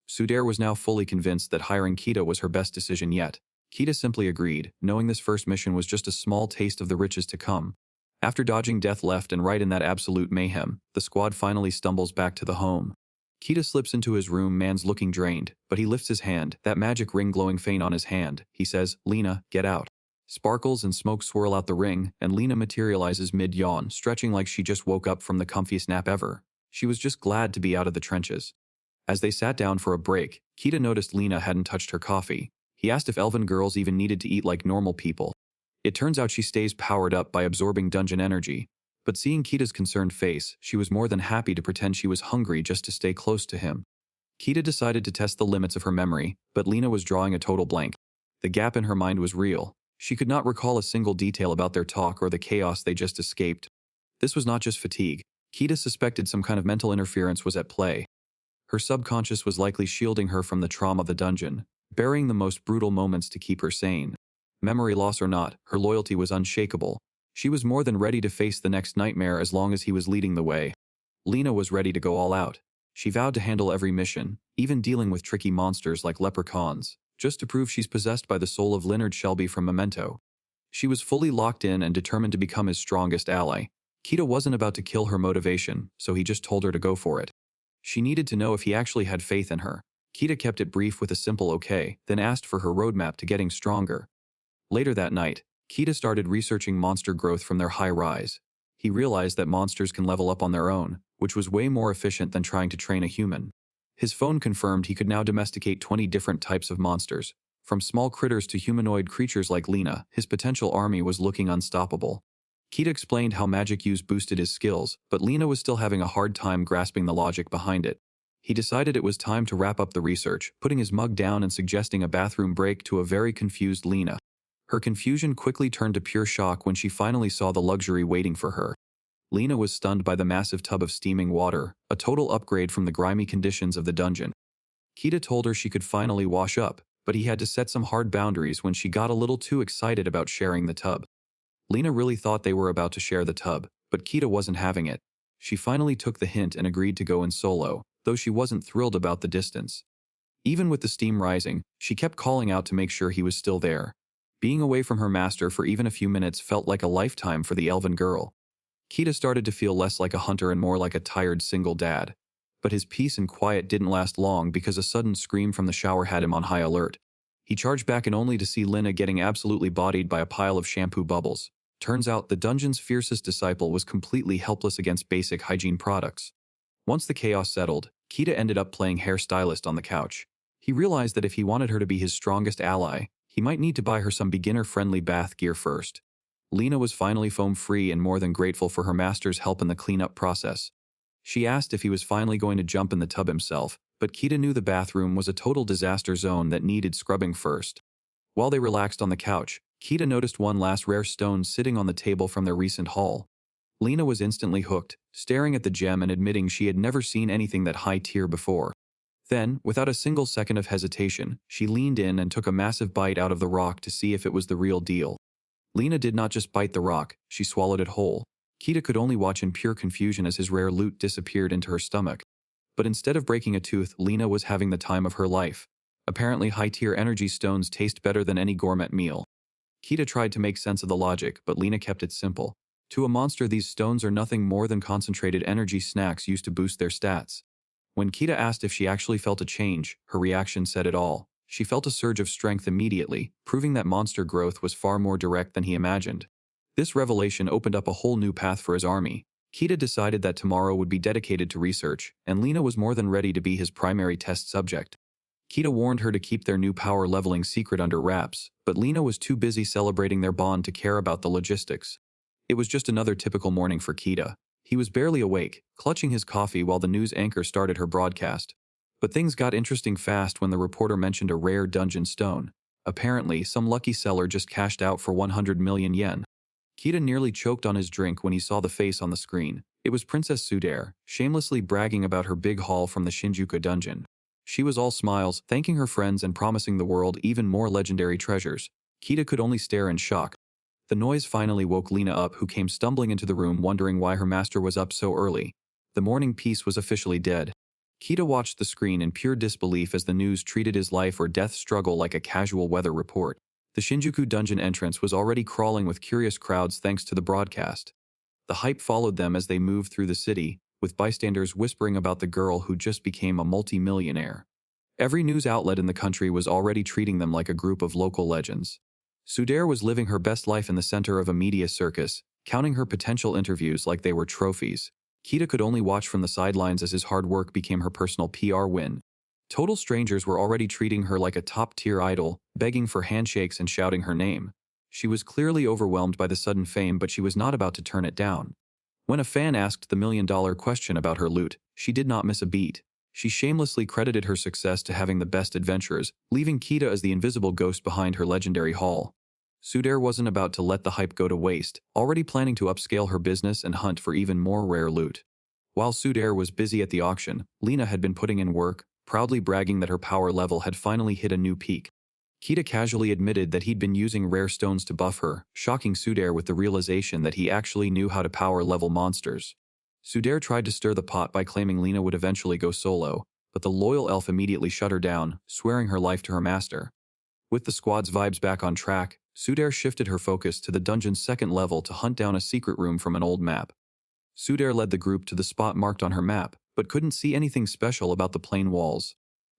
Speaker 1: Sudair was now fully convinced that hiring Kita was her best decision yet. Kita simply agreed, knowing this first mission was just a small taste of the riches to come. After dodging death left and right in that absolute mayhem, the squad finally stumbles back to the home. Kita slips into his room, man's looking drained, but he lifts his hand, that magic ring glowing faint on his hand. He says, "Lena, get out." Sparkles and smoke swirl out the ring, and Lena materializes mid-yawn, stretching like she just woke up from the comfiest nap ever. She was just glad to be out of the trenches. As they sat down for a break, Kita noticed Lena hadn't touched her coffee. He asked if elven girls even needed to eat like normal people. It turns out she stays powered up by absorbing dungeon energy. But seeing Kita's concerned face, she was more than happy to pretend she was hungry just to stay close to him. Kita decided to test the limits of her memory, but Lena was drawing a total blank. The gap in her mind was real. She could not recall a single detail about their talk or the chaos they just escaped. This was not just fatigue. Kita suspected some kind of mental interference was at play. Her subconscious was likely shielding her from the trauma of the dungeon, burying the most brutal moments to keep her sane. Memory loss or not, her loyalty was unshakable. She was more than ready to face the next nightmare as long as he was leading the way. Lena was ready to go all out. She vowed to handle every mission, even dealing with tricky monsters like leprechauns, just to prove she's possessed by the soul of Leonard Shelby from Memento. She was fully locked in and determined to become his strongest ally. Kita wasn't about to kill her motivation, so he just told her to go for it. She needed to know if he actually had faith in her. Kita kept it brief with a simple okay, then asked for her roadmap to getting stronger. Later that night, Kita started researching monster growth from their high rise. He realized that monsters can level up on their own, which was way more efficient than trying to train a human. His phone confirmed he could now domesticate 20 different types of monsters. From small critters to humanoid creatures like Lena, his potential army was looking unstoppable. Kita explained how magic use boosted his skills, but Lena was still having a hard time grasping the logic behind it. He decided it was time to wrap up the research, putting his mug down and suggesting a bathroom break to a very confused Lena. Her confusion quickly turned to pure shock when she finally saw the luxury waiting for her. Lena was stunned by the massive tub of steaming water, a total upgrade from the grimy conditions of the dungeon. Kita told her she could finally wash up, but he had to set some hard boundaries when she got a little too excited about sharing the tub. Lena really thought they were about to share the tub, but Kita wasn't having it. She finally took the hint and agreed to go in solo, though she wasn't thrilled about the distance. Even with the steam rising, she kept calling out to make sure he was still there. Being away from her master for even a few minutes felt like a lifetime for the elven girl. Kita started to feel less like a hunter and more like a tired single dad. But his peace and quiet didn't last long because a sudden scream from the shower had him on high alert. He charged back and only to see Lena getting absolutely bodied by a pile of shampoo bubbles. Turns out the dungeon's fiercest disciple was completely helpless against basic hygiene products. Once the chaos settled, Kita ended up playing hairstylist on the couch. He realized that if he wanted her to be his strongest ally, he might need to buy her some beginner-friendly bath gear first. Lena was finally foam-free and more than grateful for her master's help in the cleanup process. She asked if he was finally going to jump in the tub himself, but Kita knew the bathroom was a total disaster zone that needed scrubbing first. While they relaxed on the couch, Kita noticed one last rare stone sitting on the table from their recent haul. Lena was instantly hooked, staring at the gem and admitting she had never seen anything that high tier before. Then, without a single second of hesitation, she leaned in and took a massive bite out of the rock to see if it was the real deal. Lena did not just bite the rock, she swallowed it whole. Kita could only watch in pure confusion as his rare loot disappeared into her stomach. But instead of breaking a tooth, Lena was having the time of her life. Apparently high-tier energy stones taste better than any gourmet meal. Kita tried to make sense of the logic, but Lena kept it simple. To a monster, these stones are nothing more than concentrated energy snacks used to boost their stats. When Kita asked if she actually felt a change, her reaction said it all. She felt a surge of strength immediately, proving that monster growth was far more direct than he imagined. This revelation opened up a whole new path for his army. Kita decided that tomorrow would be dedicated to research, and Lena was more than ready to be his primary test subject. Kita warned her to keep their new power leveling secret under wraps, but Lena was too busy celebrating their bond to care about the logistics. It was just another typical morning for Kita. He was barely awake, clutching his coffee while the news anchor started her broadcast. But things got interesting fast when the reporter mentioned a rare dungeon stone. Apparently, some lucky seller just cashed out for 100 million yen. Kita nearly choked on his drink when he saw the face on the screen. It was Princess Sudair, shamelessly bragging about her big haul from the Shinjuku dungeon. She was all smiles, thanking her friends and promising the world even more legendary treasures. Kita could only stare in shock. The noise finally woke Lena up, who came stumbling into the room wondering why her master was up so early. The morning peace was officially dead. Kita watched the screen in pure disbelief as the news treated his life or death struggle like a casual weather report. The Shinjuku dungeon entrance was already crawling with curious crowds thanks to the broadcast. The hype followed them as they moved through the city, with bystanders whispering about the girl who just became a multi-millionaire. Every news outlet in the country was already treating them like a group of local legends. Sudair was living her best life in the center of a media circus, counting her potential interviews like they were trophies. Kita could only watch from the sidelines as his hard work became her personal PR win. Total strangers were already treating her like a top-tier idol, begging for handshakes and shouting her name. She was clearly overwhelmed by the sudden fame, but she was not about to turn it down. When a fan asked the million-dollar question about her loot, she did not miss a beat. She shamelessly credited her success to having the best adventurers, leaving Kita as the invisible ghost behind her legendary haul. Sudair wasn't about to let the hype go to waste, already planning to upscale her business and hunt for even more rare loot. While Sudair was busy at the auction, Lena had been putting in work, proudly bragging that her power level had finally hit a new peak. Kita casually admitted that he'd been using rare stones to buff her, shocking Sudair with the realization that he actually knew how to power level monsters. Sudair tried to stir the pot by claiming Lena would eventually go solo, but the loyal elf immediately shut her down, swearing her life to her master. With the squad's vibes back on track, Sudair shifted her focus to the dungeon's second level to hunt down a secret room from an old map. Sudair led the group to the spot marked on her map, but couldn't see anything special about the plain walls.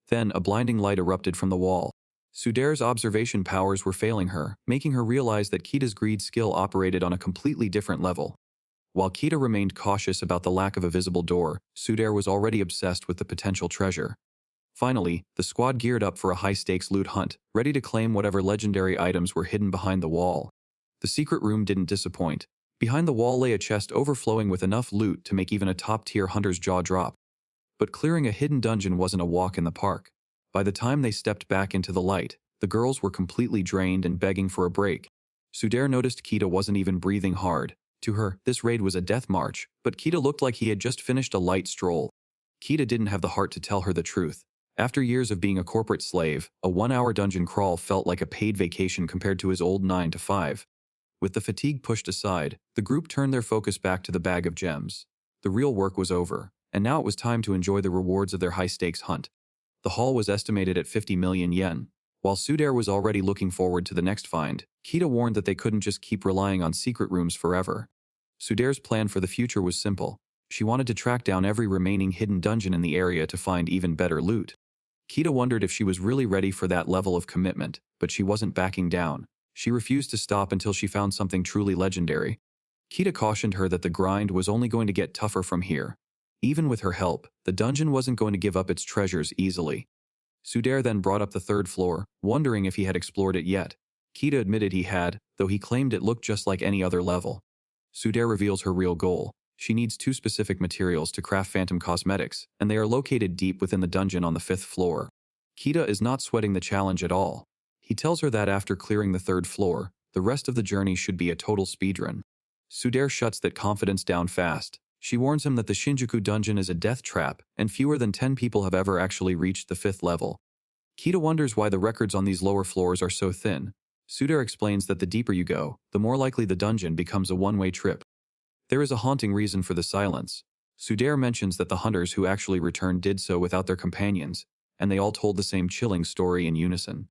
Speaker 1: Then, a blinding light erupted from the wall. Sudair's observation powers were failing her, making her realize that Kita's greed skill operated on a completely different level. While Kita remained cautious about the lack of a visible door, Sudair was already obsessed with the potential treasure. Finally, the squad geared up for a high-stakes loot hunt, ready to claim whatever legendary items were hidden behind the wall. The secret room didn't disappoint. Behind the wall lay a chest overflowing with enough loot to make even a top-tier hunter's jaw drop. But clearing a hidden dungeon wasn't a walk in the park. By the time they stepped back into the light, the girls were completely drained and begging for a break. Sudair noticed Kita wasn't even breathing hard. To her, this raid was a death march, but Kita looked like he had just finished a light stroll. Kita didn't have the heart to tell her the truth. After years of being a corporate slave, a 1-hour dungeon crawl felt like a paid vacation compared to his old 9 to 5. With the fatigue pushed aside, the group turned their focus back to the bag of gems. The real work was over, and now it was time to enjoy the rewards of their high-stakes hunt. The haul was estimated at 50 million yen. While Sudair was already looking forward to the next find, Kita warned that they couldn't just keep relying on secret rooms forever. Sudair's plan for the future was simple. She wanted to track down every remaining hidden dungeon in the area to find even better loot. Kita wondered if she was really ready for that level of commitment, but she wasn't backing down. She refused to stop until she found something truly legendary. Kita cautioned her that the grind was only going to get tougher from here. Even with her help, the dungeon wasn't going to give up its treasures easily. Sudair then brought up the third floor, wondering if he had explored it yet. Kita admitted he had, though he claimed it looked just like any other level. Sudair reveals her real goal. She needs 2 specific materials to craft phantom cosmetics, and they are located deep within the dungeon on the 5th floor. Kita is not sweating the challenge at all. He tells her that after clearing the 3rd floor, the rest of the journey should be a total speedrun. Sudair shuts that confidence down fast. She warns him that the Shinjuku dungeon is a death trap, and fewer than 10 people have ever actually reached the 5th level. Kita wonders why the records on these lower floors are so thin. Sudair explains that the deeper you go, the more likely the dungeon becomes a one-way trip. There is a haunting reason for the silence. Sudair mentions that the hunters who actually returned did so without their companions, and they all told the same chilling story in unison.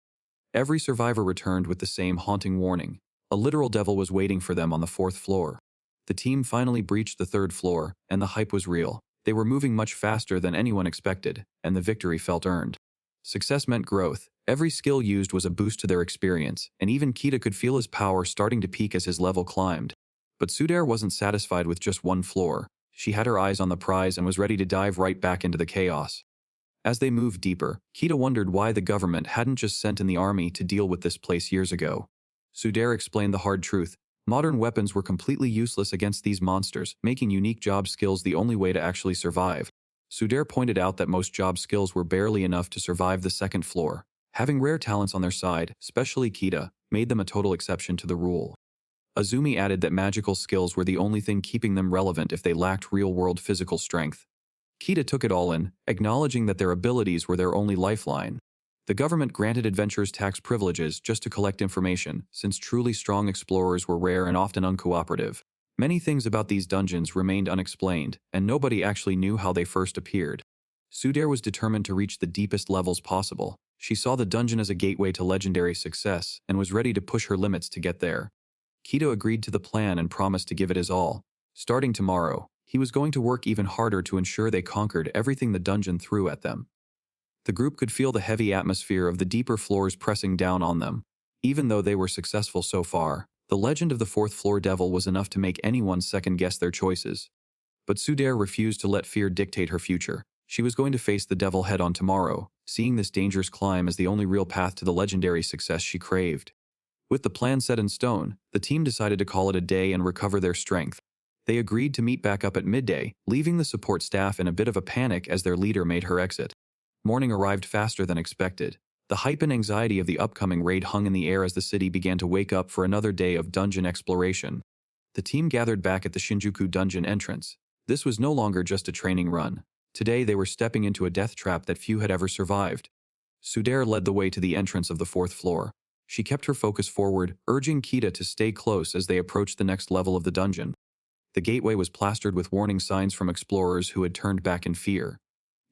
Speaker 1: Every survivor returned with the same haunting warning. A literal devil was waiting for them on the 4th floor. The team finally breached the 3rd floor, and the hype was real. They were moving much faster than anyone expected, and the victory felt earned. Success meant growth. Every skill used was a boost to their experience, and even Kita could feel his power starting to peak as his level climbed. But Sudair wasn't satisfied with just one floor. She had her eyes on the prize and was ready to dive right back into the chaos. As they moved deeper, Kita wondered why the government hadn't just sent in the army to deal with this place years ago. Sudair explained the hard truth. Modern weapons were completely useless against these monsters, making unique job skills the only way to actually survive. Sudair pointed out that most job skills were barely enough to survive the second floor. Having rare talents on their side, especially Kita, made them a total exception to the rule. Azumi added that magical skills were the only thing keeping them relevant if they lacked real-world physical strength. Kita took it all in, acknowledging that their abilities were their only lifeline. The government granted adventurers tax privileges just to collect information, since truly strong explorers were rare and often uncooperative. Many things about these dungeons remained unexplained, and nobody actually knew how they first appeared. Sudair was determined to reach the deepest levels possible. She saw the dungeon as a gateway to legendary success, and was ready to push her limits to get there. Kita agreed to the plan and promised to give it his all. Starting tomorrow, he was going to work even harder to ensure they conquered everything the dungeon threw at them. The group could feel the heavy atmosphere of the deeper floors pressing down on them. Even though they were successful so far, the legend of the fourth floor devil was enough to make anyone second-guess their choices. But Sudair refused to let fear dictate her future. She was going to face the devil head-on tomorrow, seeing this dangerous climb as the only real path to the legendary success she craved. With the plan set in stone, the team decided to call it a day and recover their strength. They agreed to meet back up at midday, leaving the support staff in a bit of a panic as their leader made her exit. Morning arrived faster than expected. The hype and anxiety of the upcoming raid hung in the air as the city began to wake up for another day of dungeon exploration. The team gathered back at the Shinjuku dungeon entrance. This was no longer just a training run. Today they were stepping into a death trap that few had ever survived. Sudair led the way to the entrance of the fourth floor. She kept her focus forward, urging Kita to stay close as they approached the next level of the dungeon. The gateway was plastered with warning signs from explorers who had turned back in fear.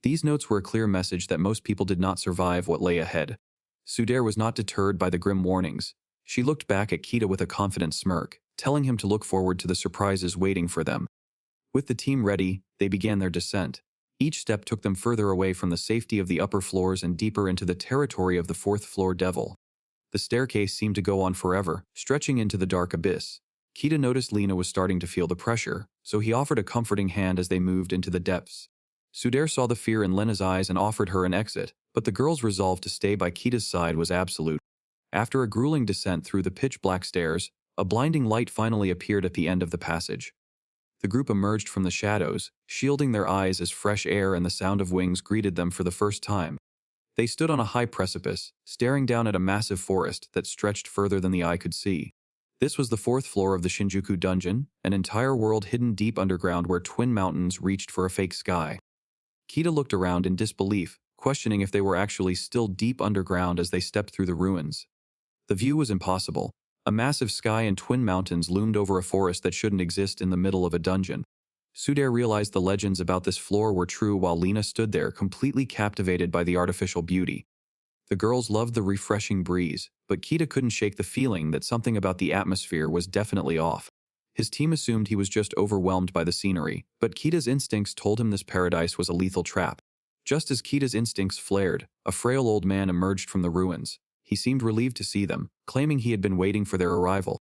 Speaker 1: These notes were a clear message that most people did not survive what lay ahead. Sudair was not deterred by the grim warnings. She looked back at Kita with a confident smirk, telling him to look forward to the surprises waiting for them. With the team ready, they began their descent. Each step took them further away from the safety of the upper floors and deeper into the territory of the fourth floor devil. The staircase seemed to go on forever, stretching into the dark abyss. Kita noticed Lena was starting to feel the pressure, so he offered a comforting hand as they moved into the depths. Sudair saw the fear in Lena's eyes and offered her an exit, but the girl's resolve to stay by Kita's side was absolute. After a grueling descent through the pitch-black stairs, a blinding light finally appeared at the end of the passage. The group emerged from the shadows, shielding their eyes as fresh air and the sound of wings greeted them for the first time. They stood on a high precipice, staring down at a massive forest that stretched further than the eye could see. This was the fourth floor of the Shinjuku dungeon, an entire world hidden deep underground where twin mountains reached for a fake sky. Kita looked around in disbelief, questioning if they were actually still deep underground as they stepped through the ruins. The view was impossible. A massive sky and twin mountains loomed over a forest that shouldn't exist in the middle of a dungeon. Sudair realized the legends about this floor were true while Lena stood there completely captivated by the artificial beauty. The girls loved the refreshing breeze, but Kita couldn't shake the feeling that something about the atmosphere was definitely off. His team assumed he was just overwhelmed by the scenery, but Kita's instincts told him this paradise was a lethal trap. Just as Kita's instincts flared, a frail old man emerged from the ruins. He seemed relieved to see them, claiming he had been waiting for their arrival.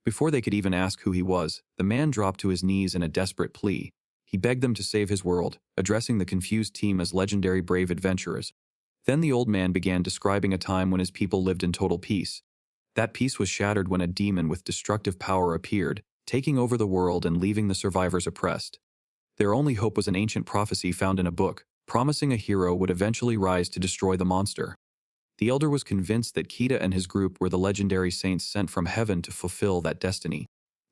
Speaker 1: Before they could even ask who he was, the man dropped to his knees in a desperate plea. He begged them to save his world, addressing the confused team as legendary brave adventurers. Then the old man began describing a time when his people lived in total peace. That peace was shattered when a demon with destructive power appeared, taking over the world and leaving the survivors oppressed. Their only hope was an ancient prophecy found in a book, promising a hero would eventually rise to destroy the monster. The elder was convinced that Kita and his group were the legendary saints sent from heaven to fulfill that destiny.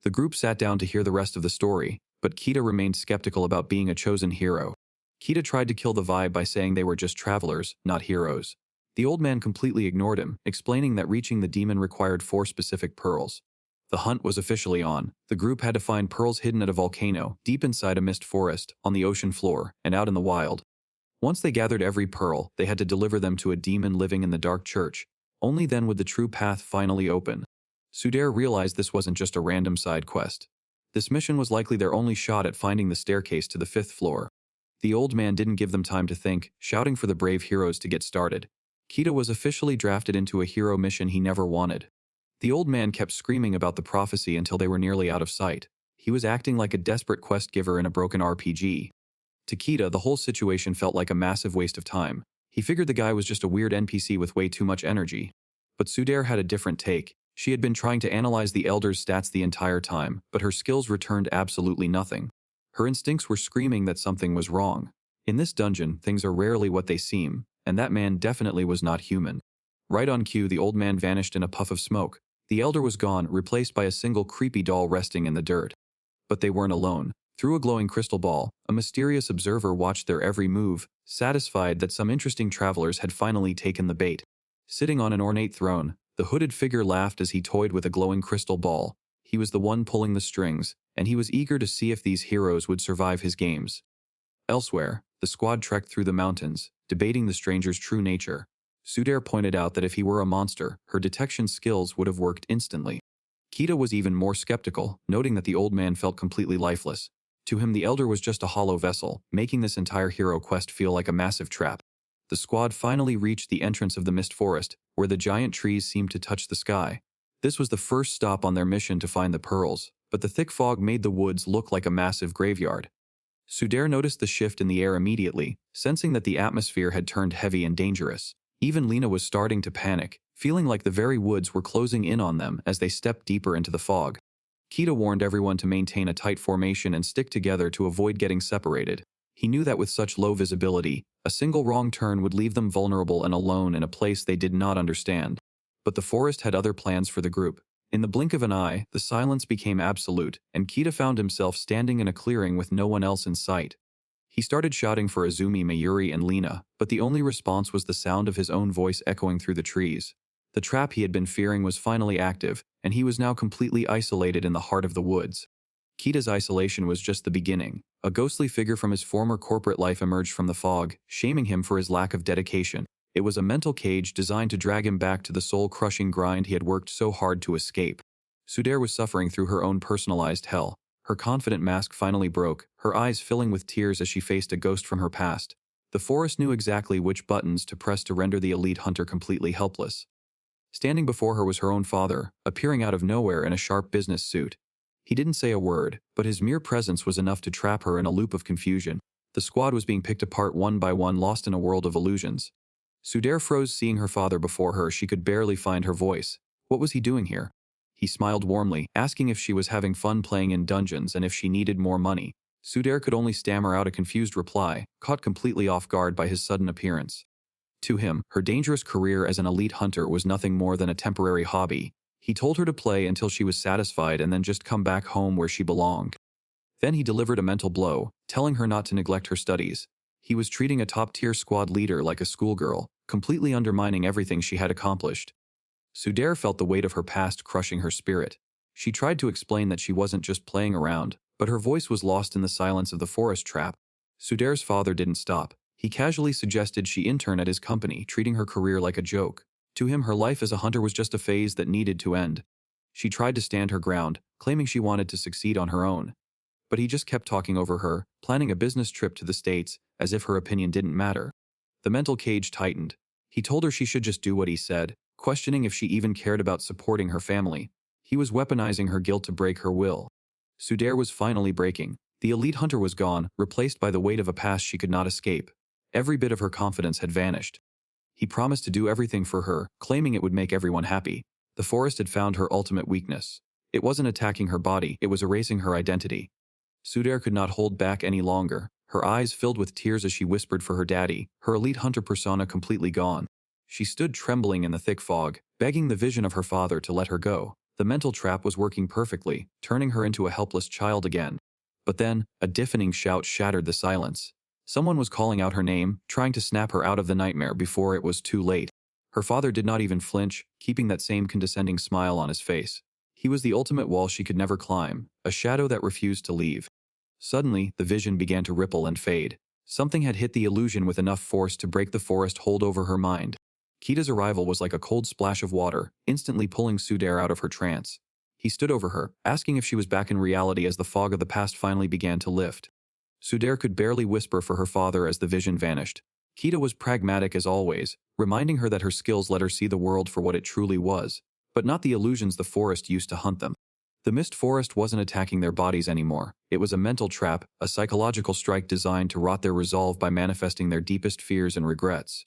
Speaker 1: The group sat down to hear the rest of the story, but Kita remained skeptical about being a chosen hero. Kita tried to kill the vibe by saying they were just travelers, not heroes. The old man completely ignored him, explaining that reaching the demon required 4 specific pearls. The hunt was officially on. The group had to find pearls hidden at a volcano, deep inside a mist forest, on the ocean floor, and out in the wild. Once they gathered every pearl, they had to deliver them to a demon living in the dark church. Only then would the true path finally open. Sudair realized this wasn't just a random side quest. This mission was likely their only shot at finding the staircase to the 5th floor. The old man didn't give them time to think, shouting for the brave heroes to get started. Kita was officially drafted into a hero mission he never wanted. The old man kept screaming about the prophecy until they were nearly out of sight. He was acting like a desperate quest giver in a broken RPG. To Kita, the whole situation felt like a massive waste of time. He figured the guy was just a weird NPC with way too much energy. But Sudair had a different take. She had been trying to analyze the Elder's stats the entire time, but her skills returned absolutely nothing. Her instincts were screaming that something was wrong. In this dungeon, things are rarely what they seem, and that man definitely was not human. Right on cue, the old man vanished in a puff of smoke. The Elder was gone, replaced by a single creepy doll resting in the dirt. But they weren't alone. Through a glowing crystal ball, a mysterious observer watched their every move, satisfied that some interesting travelers had finally taken the bait. Sitting on an ornate throne, the hooded figure laughed as he toyed with a glowing crystal ball. He was the one pulling the strings, and he was eager to see if these heroes would survive his games. Elsewhere, the squad trekked through the mountains, debating the stranger's true nature. Sudair pointed out that if he were a monster, her detection skills would have worked instantly. Kita was even more skeptical, noting that the old man felt completely lifeless. To him, the Elder was just a hollow vessel, making this entire hero quest feel like a massive trap. The squad finally reached the entrance of the mist forest, where the giant trees seemed to touch the sky. This was the first stop on their mission to find the pearls, but the thick fog made the woods look like a massive graveyard. Sudair noticed the shift in the air immediately, sensing that the atmosphere had turned heavy and dangerous. Even Lena was starting to panic, feeling like the very woods were closing in on them as they stepped deeper into the fog. Kita warned everyone to maintain a tight formation and stick together to avoid getting separated. He knew that with such low visibility, a single wrong turn would leave them vulnerable and alone in a place they did not understand. But the forest had other plans for the group. In the blink of an eye, the silence became absolute, and Kita found himself standing in a clearing with no one else in sight. He started shouting for Azumi, Mayuri, and Lena, but the only response was the sound of his own voice echoing through the trees. The trap he had been fearing was finally active, and he was now completely isolated in the heart of the woods. Kita's isolation was just the beginning. A ghostly figure from his former corporate life emerged from the fog, shaming him for his lack of dedication. It was a mental cage designed to drag him back to the soul-crushing grind he had worked so hard to escape. Sudair was suffering through her own personalized hell. Her confident mask finally broke, her eyes filling with tears as she faced a ghost from her past. The forest knew exactly which buttons to press to render the elite hunter completely helpless. Standing before her was her own father, appearing out of nowhere in a sharp business suit. He didn't say a word, but his mere presence was enough to trap her in a loop of confusion. The squad was being picked apart one by one, lost in a world of illusions. Sudair froze, seeing her father before her. She could barely find her voice. What was he doing here? He smiled warmly, asking if she was having fun playing in dungeons and if she needed more money. Sudair could only stammer out a confused reply, caught completely off guard by his sudden appearance. To him, her dangerous career as an elite hunter was nothing more than a temporary hobby. He told her to play until she was satisfied and then just come back home where she belonged. Then he delivered a mental blow, telling her not to neglect her studies. He was treating a top-tier squad leader like a schoolgirl, completely undermining everything she had accomplished. Sudair felt the weight of her past crushing her spirit. She tried to explain that she wasn't just playing around, but her voice was lost in the silence of the forest trap. Sudair's father didn't stop. He casually suggested she intern at his company, treating her career like a joke. To him, her life as a hunter was just a phase that needed to end. She tried to stand her ground, claiming she wanted to succeed on her own. But he just kept talking over her, planning a business trip to the States, as if her opinion didn't matter. The mental cage tightened. He told her she should just do what he said, questioning if she even cared about supporting her family. He was weaponizing her guilt to break her will. Sudair was finally breaking. The elite hunter was gone, replaced by the weight of a past she could not escape. Every bit of her confidence had vanished. He promised to do everything for her, claiming it would make everyone happy. The forest had found her ultimate weakness. It wasn't attacking her body, it was erasing her identity. Sudair could not hold back any longer. Her eyes filled with tears as she whispered for her daddy, her elite hunter persona completely gone. She stood trembling in the thick fog, begging the vision of her father to let her go. The mental trap was working perfectly, turning her into a helpless child again. But then, a deafening shout shattered the silence. Someone was calling out her name, trying to snap her out of the nightmare before it was too late. Her father did not even flinch, keeping that same condescending smile on his face. He was the ultimate wall she could never climb, a shadow that refused to leave. Suddenly, the vision began to ripple and fade. Something had hit the illusion with enough force to break the forest hold over her mind. Kita's arrival was like a cold splash of water, instantly pulling Sudair out of her trance. He stood over her, asking if she was back in reality as the fog of the past finally began to lift. Sudair could barely whisper for her father as the vision vanished. Kita was pragmatic as always, reminding her that her skills let her see the world for what it truly was, but not the illusions the forest used to hunt them. The mist forest wasn't attacking their bodies anymore. It was a mental trap, a psychological strike designed to rot their resolve by manifesting their deepest fears and regrets.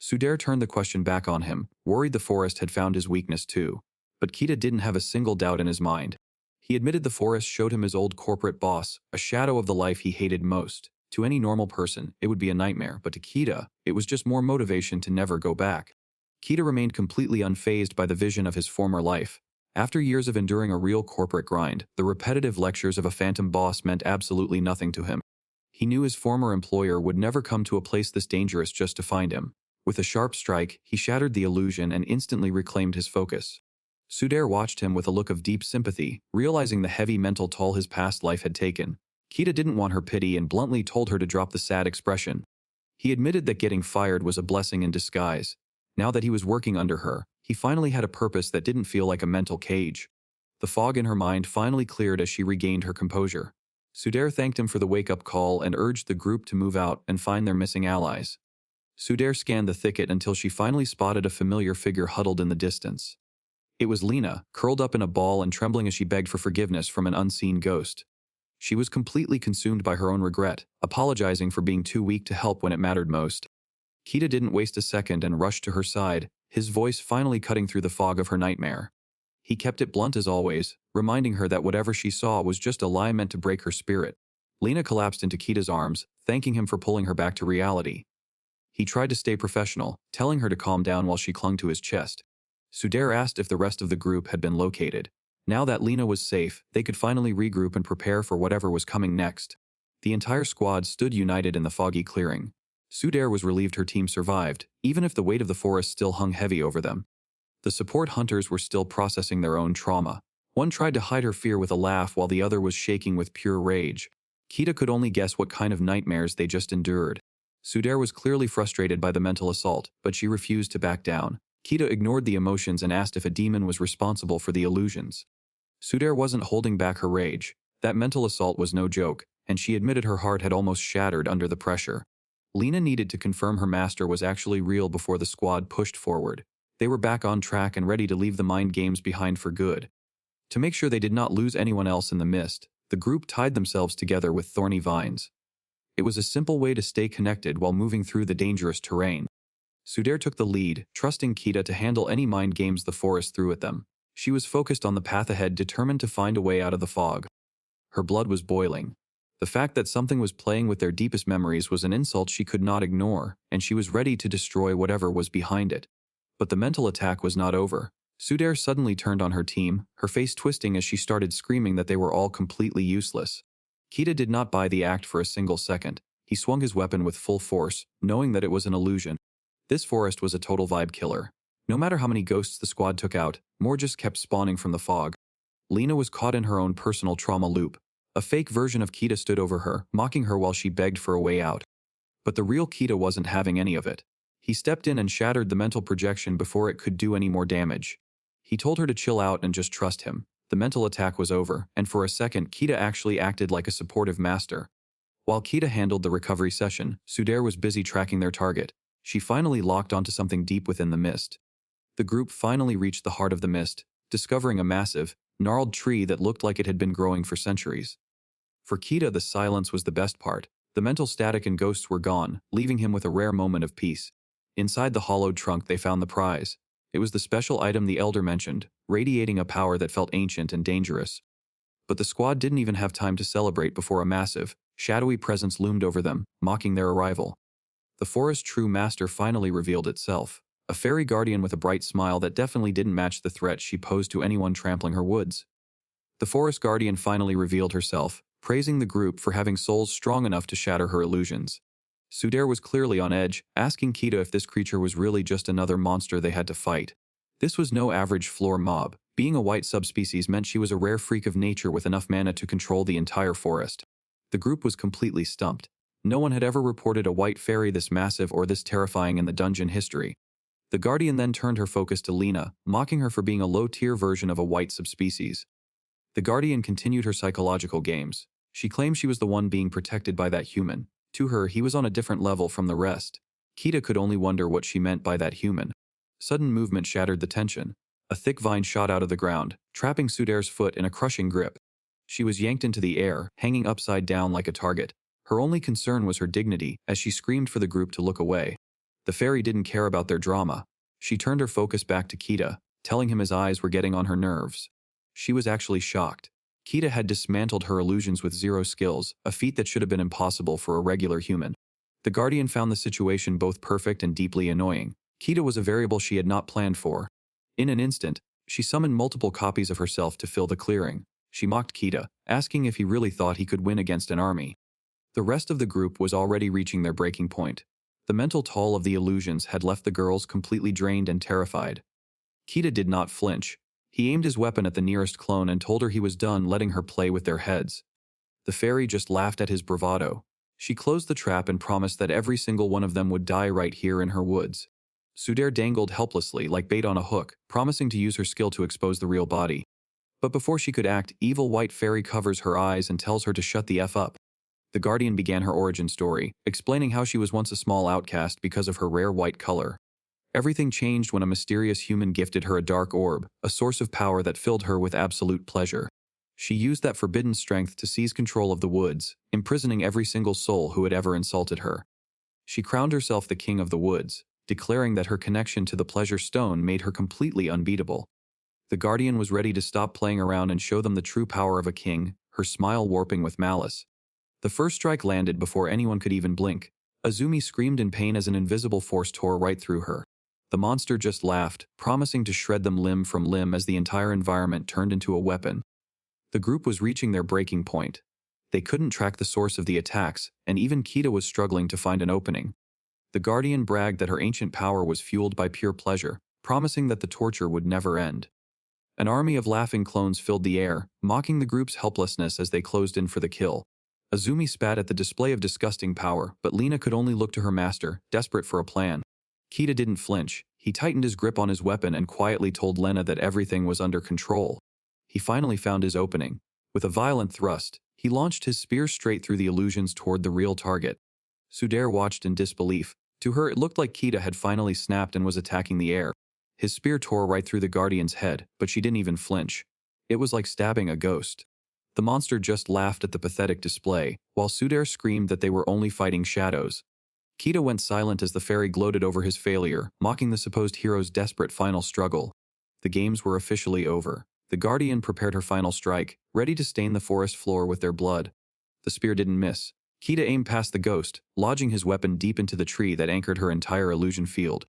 Speaker 1: Sudair turned the question back on him, worried the forest had found his weakness too. But Kita didn't have a single doubt in his mind. He admitted the forest showed him his old corporate boss, a shadow of the life he hated most. To any normal person, it would be a nightmare, but to Kita, it was just more motivation to never go back. Kita remained completely unfazed by the vision of his former life. After years of enduring a real corporate grind, the repetitive lectures of a phantom boss meant absolutely nothing to him. He knew his former employer would never come to a place this dangerous just to find him. With a sharp strike, he shattered the illusion and instantly reclaimed his focus. Sudair watched him with a look of deep sympathy, realizing the heavy mental toll his past life had taken. Kita didn't want her pity and bluntly told her to drop the sad expression. He admitted that getting fired was a blessing in disguise. Now that he was working under her, he finally had a purpose that didn't feel like a mental cage. The fog in her mind finally cleared as she regained her composure. Sudair thanked him for the wake-up call and urged the group to move out and find their missing allies. Sudair scanned the thicket until she finally spotted a familiar figure huddled in the distance. It was Lena, curled up in a ball and trembling as she begged for forgiveness from an unseen ghost. She was completely consumed by her own regret, apologizing for being too weak to help when it mattered most. Kita didn't waste a second and rushed to her side, his voice finally cutting through the fog of her nightmare. He kept it blunt as always, reminding her that whatever she saw was just a lie meant to break her spirit. Lena collapsed into Kita's arms, thanking him for pulling her back to reality. He tried to stay professional, telling her to calm down while she clung to his chest. Sudair asked if the rest of the group had been located. Now that Lena was safe, they could finally regroup and prepare for whatever was coming next. The entire squad stood united in the foggy clearing. Sudair was relieved her team survived, even if the weight of the forest still hung heavy over them. The support hunters were still processing their own trauma. One tried to hide her fear with a laugh while the other was shaking with pure rage. Kita could only guess what kind of nightmares they just endured. Sudair was clearly frustrated by the mental assault, but she refused to back down. Kita ignored the emotions and asked if a demon was responsible for the illusions. Sudair wasn't holding back her rage. That mental assault was no joke, and she admitted her heart had almost shattered under the pressure. Lena needed to confirm her master was actually real before the squad pushed forward. They were back on track and ready to leave the mind games behind for good. To make sure they did not lose anyone else in the mist, the group tied themselves together with thorny vines. It was a simple way to stay connected while moving through the dangerous terrain. Sudair took the lead, trusting Kita to handle any mind games the forest threw at them. She was focused on the path ahead, determined to find a way out of the fog. Her blood was boiling. The fact that something was playing with their deepest memories was an insult she could not ignore, and she was ready to destroy whatever was behind it. But the mental attack was not over. Sudair suddenly turned on her team, her face twisting as she started screaming that they were all completely useless. Kita did not buy the act for a single second. He swung his weapon with full force, knowing that it was an illusion. This forest was a total vibe killer. No matter how many ghosts the squad took out, more just kept spawning from the fog. Lena was caught in her own personal trauma loop. A fake version of Kita stood over her, mocking her while she begged for a way out. But the real Kita wasn't having any of it. He stepped in and shattered the mental projection before it could do any more damage. He told her to chill out and just trust him. The mental attack was over, and for a second Kita actually acted like a supportive master. While Kita handled the recovery session, Sudair was busy tracking their target. She finally locked onto something deep within the mist. The group finally reached the heart of the mist, discovering a massive, gnarled tree that looked like it had been growing for centuries. For Kita, the silence was the best part. The mental static and ghosts were gone, leaving him with a rare moment of peace. Inside the hollowed trunk they found the prize. It was the special item the elder mentioned, radiating a power that felt ancient and dangerous. But the squad didn't even have time to celebrate before a massive, shadowy presence loomed over them, mocking their arrival. The forest's true master finally revealed itself. A fairy guardian with a bright smile that definitely didn't match the threat she posed to anyone trampling her woods. The forest guardian finally revealed herself, praising the group for having souls strong enough to shatter her illusions. Sudair was clearly on edge, asking Kita if this creature was really just another monster they had to fight. This was no average floor mob. Being a white subspecies meant she was a rare freak of nature with enough mana to control the entire forest. The group was completely stumped. No one had ever reported a white fairy this massive or this terrifying in the dungeon history. The guardian then turned her focus to Lena, mocking her for being a low-tier version of a white subspecies. The guardian continued her psychological games. She claimed she was the one being protected by that human. To her, he was on a different level from the rest. Kita could only wonder what she meant by that human. Sudden movement shattered the tension. A thick vine shot out of the ground, trapping Sudair's foot in a crushing grip. She was yanked into the air, hanging upside down like a target. Her only concern was her dignity, as she screamed for the group to look away. The fairy didn't care about their drama. She turned her focus back to Kita, telling him his eyes were getting on her nerves. She was actually shocked. Kita had dismantled her illusions with zero skills, a feat that should have been impossible for a regular human. The Guardian found the situation both perfect and deeply annoying. Kita was a variable she had not planned for. In an instant, she summoned multiple copies of herself to fill the clearing. She mocked Kita, asking if he really thought he could win against an army. The rest of the group was already reaching their breaking point. The mental toll of the illusions had left the girls completely drained and terrified. Kita did not flinch. He aimed his weapon at the nearest clone and told her he was done letting her play with their heads. The fairy just laughed at his bravado. She closed the trap and promised that every single one of them would die right here in her woods. Sudair dangled helplessly like bait on a hook, promising to use her skill to expose the real body. But before she could act, evil white fairy covers her eyes and tells her to shut the F up. The Guardian began her origin story, explaining how she was once a small outcast because of her rare white color. Everything changed when a mysterious human gifted her a dark orb, a source of power that filled her with absolute pleasure. She used that forbidden strength to seize control of the woods, imprisoning every single soul who had ever insulted her. She crowned herself the king of the woods, declaring that her connection to the pleasure stone made her completely unbeatable. The Guardian was ready to stop playing around and show them the true power of a king, her smile warping with malice. The first strike landed before anyone could even blink. Azumi screamed in pain as an invisible force tore right through her. The monster just laughed, promising to shred them limb from limb as the entire environment turned into a weapon. The group was reaching their breaking point. They couldn't track the source of the attacks, and even Kita was struggling to find an opening. The Guardian bragged that her ancient power was fueled by pure pleasure, promising that the torture would never end. An army of laughing clones filled the air, mocking the group's helplessness as they closed in for the kill. Azumi spat at the display of disgusting power, but Lena could only look to her master, desperate for a plan. Kita didn't flinch. He tightened his grip on his weapon and quietly told Lena that everything was under control. He finally found his opening. With a violent thrust, he launched his spear straight through the illusions toward the real target. Sudair watched in disbelief. To her, it looked like Kita had finally snapped and was attacking the air. His spear tore right through the Guardian's head, but she didn't even flinch. It was like stabbing a ghost. The monster just laughed at the pathetic display, while Sudair screamed that they were only fighting shadows. Kita went silent as the fairy gloated over his failure, mocking the supposed hero's desperate final struggle. The games were officially over. The Guardian prepared her final strike, ready to stain the forest floor with their blood. The spear didn't miss. Kita aimed past the ghost, lodging his weapon deep into the tree that anchored her entire illusion field.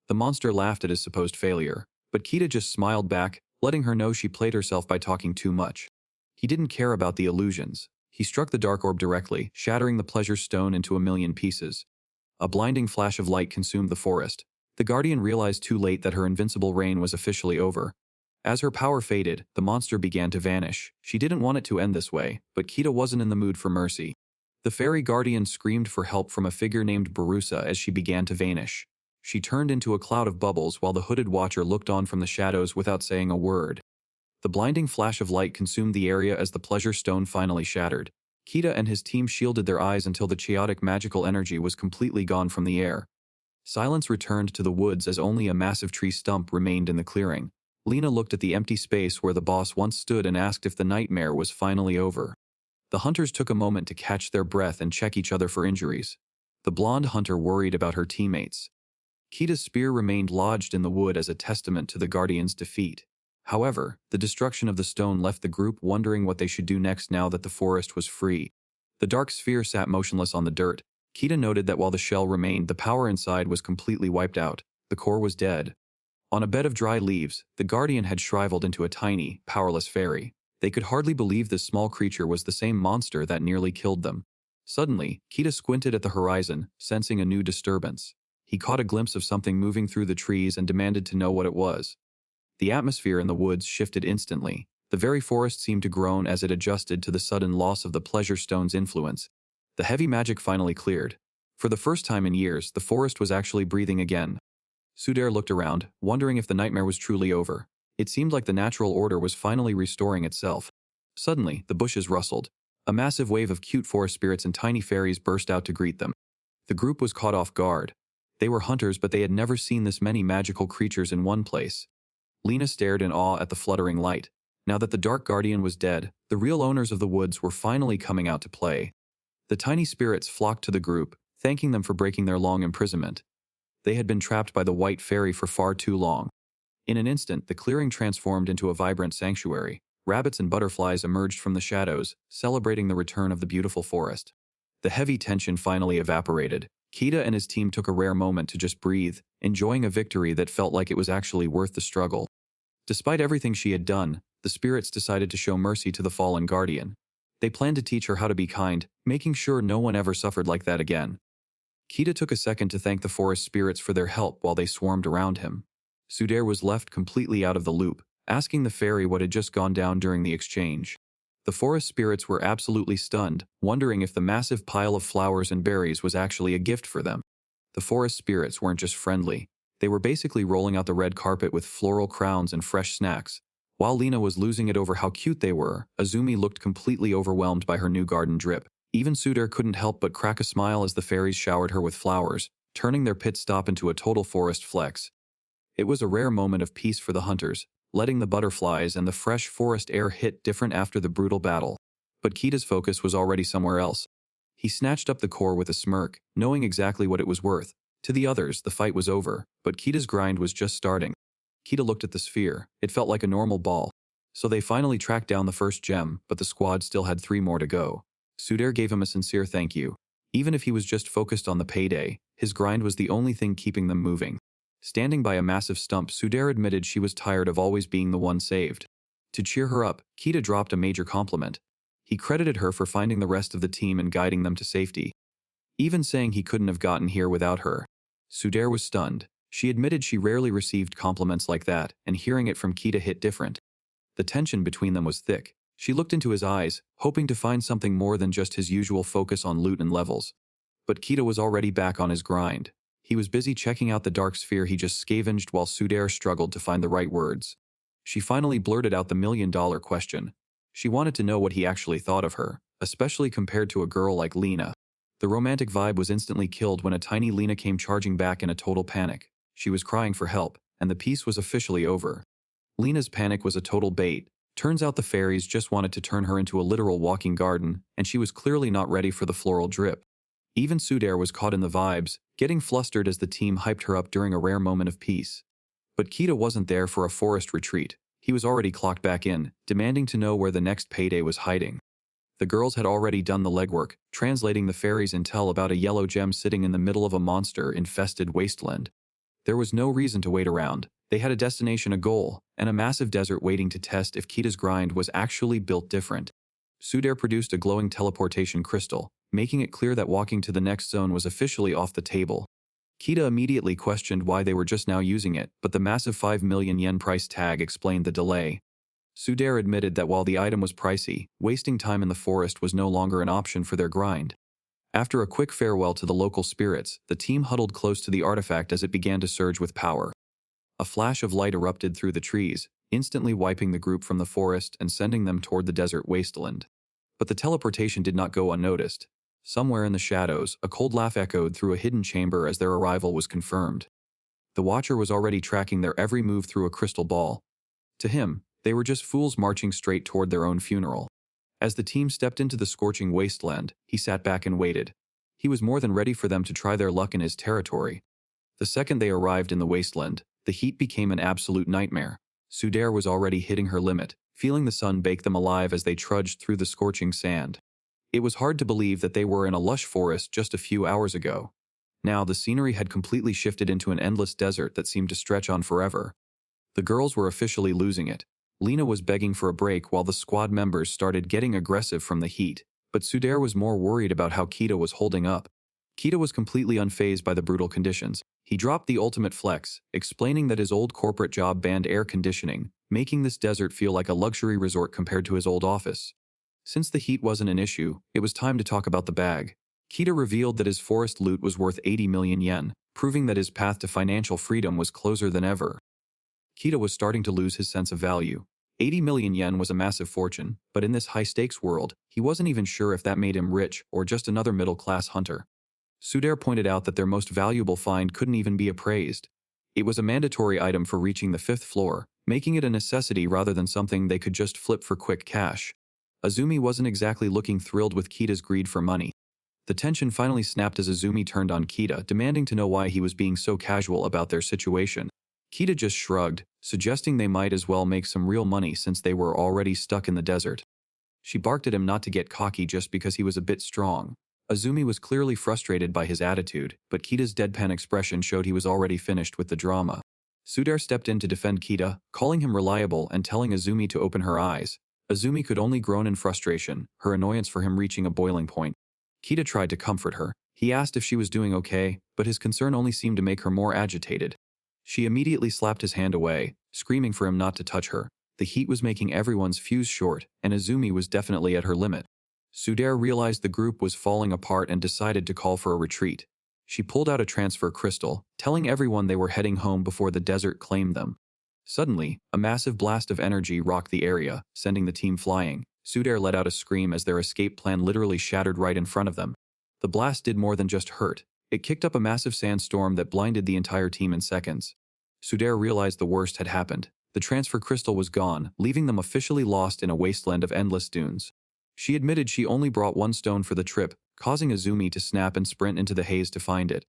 Speaker 1: The monster laughed at his supposed failure, but Kita just smiled back, letting her know she played herself by talking too much. He didn't care about the illusions. He struck the dark orb directly, shattering the pleasure stone into a million pieces. A blinding flash of light consumed the forest. The Guardian realized too late that her invincible reign was officially over. As her power faded, the monster began to vanish. She didn't want it to end this way, but Kita wasn't in the mood for mercy. The fairy Guardian screamed for help from a figure named Barusa as she began to vanish. She turned into a cloud of bubbles while the hooded watcher looked on from the shadows without saying a word. The blinding flash of light consumed the area as the pleasure stone finally shattered. Kita and his team shielded their eyes until the chaotic magical energy was completely gone from the air. Silence returned to the woods as only a massive tree stump remained in the clearing. Lena looked at the empty space where the boss once stood and asked if the nightmare was finally over. The hunters took a moment to catch their breath and check each other for injuries. The blonde hunter worried about her teammates. Kita's spear remained lodged in the wood as a testament to the Guardian's defeat. However, the destruction of the stone left the group wondering what they should do next now that the forest was free. The dark sphere sat motionless on the dirt. Kita noted that while the shell remained, the power inside was completely wiped out. The core was dead. On a bed of dry leaves, the Guardian had shriveled into a tiny, powerless fairy. They could hardly believe this small creature was the same monster that nearly killed them. Suddenly, Kita squinted at the horizon, sensing a new disturbance. He caught a glimpse of something moving through the trees and demanded to know what it was. The atmosphere in the woods shifted instantly. The very forest seemed to groan as it adjusted to the sudden loss of the pleasure stone's influence. The heavy magic finally cleared. For the first time in years, the forest was actually breathing again. Sudair looked around, wondering if the nightmare was truly over. It seemed like the natural order was finally restoring itself. Suddenly, the bushes rustled. A massive wave of cute forest spirits and tiny fairies burst out to greet them. The group was caught off guard. They were hunters, but they had never seen this many magical creatures in one place. Lena stared in awe at the fluttering light. Now that the Dark Guardian was dead, the real owners of the woods were finally coming out to play. The tiny spirits flocked to the group, thanking them for breaking their long imprisonment. They had been trapped by the White Fairy for far too long. In an instant, the clearing transformed into a vibrant sanctuary. Rabbits and butterflies emerged from the shadows, celebrating the return of the beautiful forest. The heavy tension finally evaporated. Kita and his team took a rare moment to just breathe, enjoying a victory that felt like it was actually worth the struggle. Despite everything she had done, the spirits decided to show mercy to the fallen guardian. They planned to teach her how to be kind, making sure no one ever suffered like that again. Kita took a second to thank the forest spirits for their help while they swarmed around him. Sudair was left completely out of the loop, asking the fairy what had just gone down during the exchange. The forest spirits were absolutely stunned, wondering if the massive pile of flowers and berries was actually a gift for them. The forest spirits weren't just friendly. They were basically rolling out the red carpet with floral crowns and fresh snacks. While Lena was losing it over how cute they were, Azumi looked completely overwhelmed by her new garden drip. Even Sudair couldn't help but crack a smile as the fairies showered her with flowers, turning their pit stop into a total forest flex. It was a rare moment of peace for the hunters, letting the butterflies and the fresh forest air hit different after the brutal battle. But Kita's focus was already somewhere else. He snatched up the core with a smirk, knowing exactly what it was worth. To the others, the fight was over, but Kita's grind was just starting. Kita looked at the sphere. It felt like a normal ball. So they finally tracked down the first gem, but the squad still had 3 more to go. Sudair gave him a sincere thank you. Even if he was just focused on the payday, his grind was the only thing keeping them moving. Standing by a massive stump, Sudair admitted she was tired of always being the one saved. To cheer her up, Kita dropped a major compliment. He credited her for finding the rest of the team and guiding them to safety, even saying he couldn't have gotten here without her. Sudair was stunned. She admitted she rarely received compliments like that, and hearing it from Kita hit different. The tension between them was thick. She looked into his eyes, hoping to find something more than just his usual focus on loot and levels. But Kita was already back on his grind. He was busy checking out the dark sphere he just scavenged while Sudair struggled to find the right words. She finally blurted out the million-dollar question. She wanted to know what he actually thought of her, especially compared to a girl like Lena. The romantic vibe was instantly killed when a tiny Lena came charging back in a total panic. She was crying for help, and the piece was officially over. Lena's panic was a total bait. Turns out the fairies just wanted to turn her into a literal walking garden, and she was clearly not ready for the floral drip. Even Sudair was caught in the vibes, getting flustered as the team hyped her up during a rare moment of peace. But Kita wasn't there for a forest retreat. He was already clocked back in, demanding to know where the next payday was hiding. The girls had already done the legwork, translating the fairies' intel about a yellow gem sitting in the middle of a monster-infested wasteland. There was no reason to wait around. They had a destination, a goal, and a massive desert waiting to test if Kita's grind was actually built different. Sudair produced a glowing teleportation crystal, making it clear that walking to the next zone was officially off the table. Kita immediately questioned why they were just now using it, but the massive 5 million yen price tag explained the delay. Sudair admitted that while the item was pricey, wasting time in the forest was no longer an option for their grind. After a quick farewell to the local spirits, the team huddled close to the artifact as it began to surge with power. A flash of light erupted through the trees, instantly wiping the group from the forest and sending them toward the desert wasteland. But the teleportation did not go unnoticed. Somewhere in the shadows, a cold laugh echoed through a hidden chamber as their arrival was confirmed. The Watcher was already tracking their every move through a crystal ball. To him, they were just fools marching straight toward their own funeral. As the team stepped into the scorching wasteland, he sat back and waited. He was more than ready for them to try their luck in his territory. The second they arrived in the wasteland, the heat became an absolute nightmare. Sudair was already hitting her limit, feeling the sun bake them alive as they trudged through the scorching sand. It was hard to believe that they were in a lush forest just a few hours ago. Now the scenery had completely shifted into an endless desert that seemed to stretch on forever. The girls were officially losing it. Lena was begging for a break while the squad members started getting aggressive from the heat, but Sudair was more worried about how Kita was holding up. Kita was completely unfazed by the brutal conditions. He dropped the ultimate flex, explaining that his old corporate job banned air conditioning, making this desert feel like a luxury resort compared to his old office. Since the heat wasn't an issue, it was time to talk about the bag. Kita revealed that his forest loot was worth 80 million yen, proving that his path to financial freedom was closer than ever. Kita was starting to lose his sense of value. 80 million yen was a massive fortune, but in this high-stakes world, he wasn't even sure if that made him rich or just another middle-class hunter. Sudair pointed out that their most valuable find couldn't even be appraised. It was a mandatory item for reaching the 5th floor, making it a necessity rather than something they could just flip for quick cash. Azumi wasn't exactly looking thrilled with Kita's greed for money. The tension finally snapped as Azumi turned on Kita, demanding to know why he was being so casual about their situation. Kita just shrugged, suggesting they might as well make some real money since they were already stuck in the desert. She barked at him not to get cocky just because he was a bit strong. Azumi was clearly frustrated by his attitude, but Kita's deadpan expression showed he was already finished with the drama. Sudair stepped in to defend Kita, calling him reliable and telling Azumi to open her eyes. Azumi could only groan in frustration, her annoyance for him reaching a boiling point. Kita tried to comfort her. He asked if she was doing okay, but his concern only seemed to make her more agitated. She immediately slapped his hand away, screaming for him not to touch her. The heat was making everyone's fuse short, and Azumi was definitely at her limit. Sudair realized the group was falling apart and decided to call for a retreat. She pulled out a transfer crystal, telling everyone they were heading home before the desert claimed them. Suddenly, a massive blast of energy rocked the area, sending the team flying. Sudair let out a scream as their escape plan literally shattered right in front of them. The blast did more than just hurt. It kicked up a massive sandstorm that blinded the entire team in seconds. Sudair realized the worst had happened. The transfer crystal was gone, leaving them officially lost in a wasteland of endless dunes. She admitted she only brought one stone for the trip, causing Azumi to snap and sprint into the haze to find it.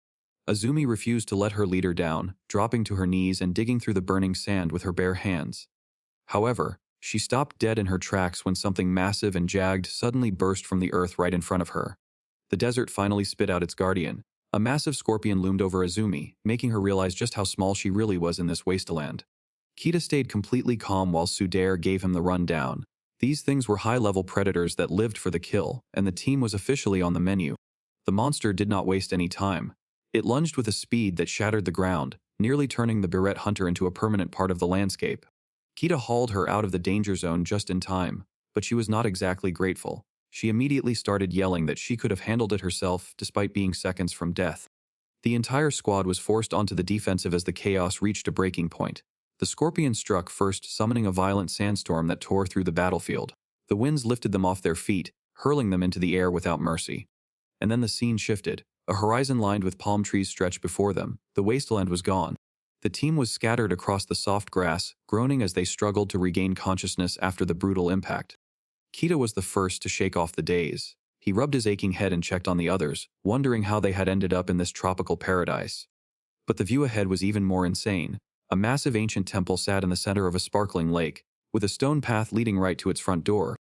Speaker 1: Azumi refused to let her leader down, dropping to her knees and digging through the burning sand with her bare hands. However, she stopped dead in her tracks when something massive and jagged suddenly burst from the earth right in front of her. The desert finally spit out its guardian. A massive scorpion loomed over Azumi, making her realize just how small she really was in this wasteland. Kita stayed completely calm while Sudair gave him the rundown. These things were high-level predators that lived for the kill, and the team was officially on the menu. The monster did not waste any time. It lunged with a speed that shattered the ground, nearly turning the Beret hunter into a permanent part of the landscape. Kita hauled her out of the danger zone just in time, but she was not exactly grateful. She immediately started yelling that she could have handled it herself despite being seconds from death. The entire squad was forced onto the defensive as the chaos reached a breaking point. The scorpion struck first, summoning a violent sandstorm that tore through the battlefield. The winds lifted them off their feet, hurling them into the air without mercy. And then the scene shifted. A horizon lined with palm trees stretched before them. The wasteland was gone. The team was scattered across the soft grass, groaning as they struggled to regain consciousness after the brutal impact. Kita was the first to shake off the daze. He rubbed his aching head and checked on the others, wondering how they had ended up in this tropical paradise. But the view ahead was even more insane. A massive ancient temple sat in the center of a sparkling lake, with a stone path leading right to its front door.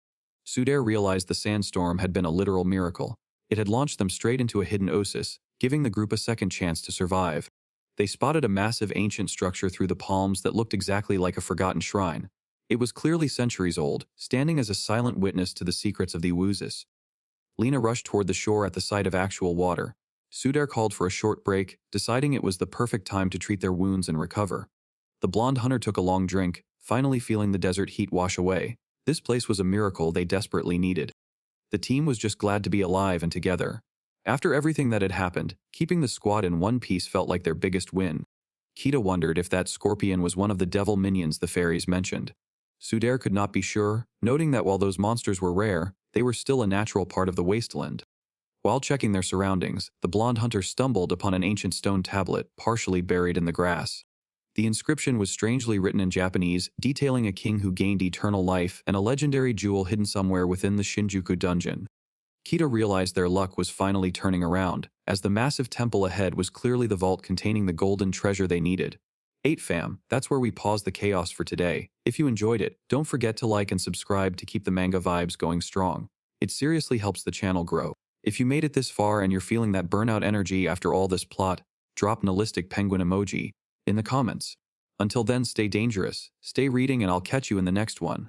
Speaker 1: Sudair realized the sandstorm had been a literal miracle. It had launched them straight into a hidden oasis, giving the group a second chance to survive. They spotted a massive ancient structure through the palms that looked exactly like a forgotten shrine. It was clearly centuries old, standing as a silent witness to the secrets of the oasis. Lena rushed toward the shore at the sight of actual water. Sudair called for a short break, deciding it was the perfect time to treat their wounds and recover. The blonde hunter took a long drink, finally feeling the desert heat wash away. This place was a miracle they desperately needed. The team was just glad to be alive and together. After everything that had happened, keeping the squad in one piece felt like their biggest win. Kita wondered if that scorpion was one of the devil minions the fairies mentioned. Sudair could not be sure, noting that while those monsters were rare, they were still a natural part of the wasteland. While checking their surroundings, the blonde hunter stumbled upon an ancient stone tablet, partially buried in the grass. The inscription was strangely written in Japanese, detailing a king who gained eternal life and a legendary jewel hidden somewhere within the Shinjuku dungeon. Kita realized their luck was finally turning around, as the massive temple ahead was clearly the vault containing the golden treasure they needed. 8 fam, that's where we pause the chaos for today. If you enjoyed it, don't forget to like and subscribe to keep the manga vibes going strong. It seriously helps the channel grow. If you made it this far and you're feeling that burnout energy after all this plot, drop nihilistic penguin emoji in the comments. Until then, stay dangerous, stay reading, and I'll catch you in the next one.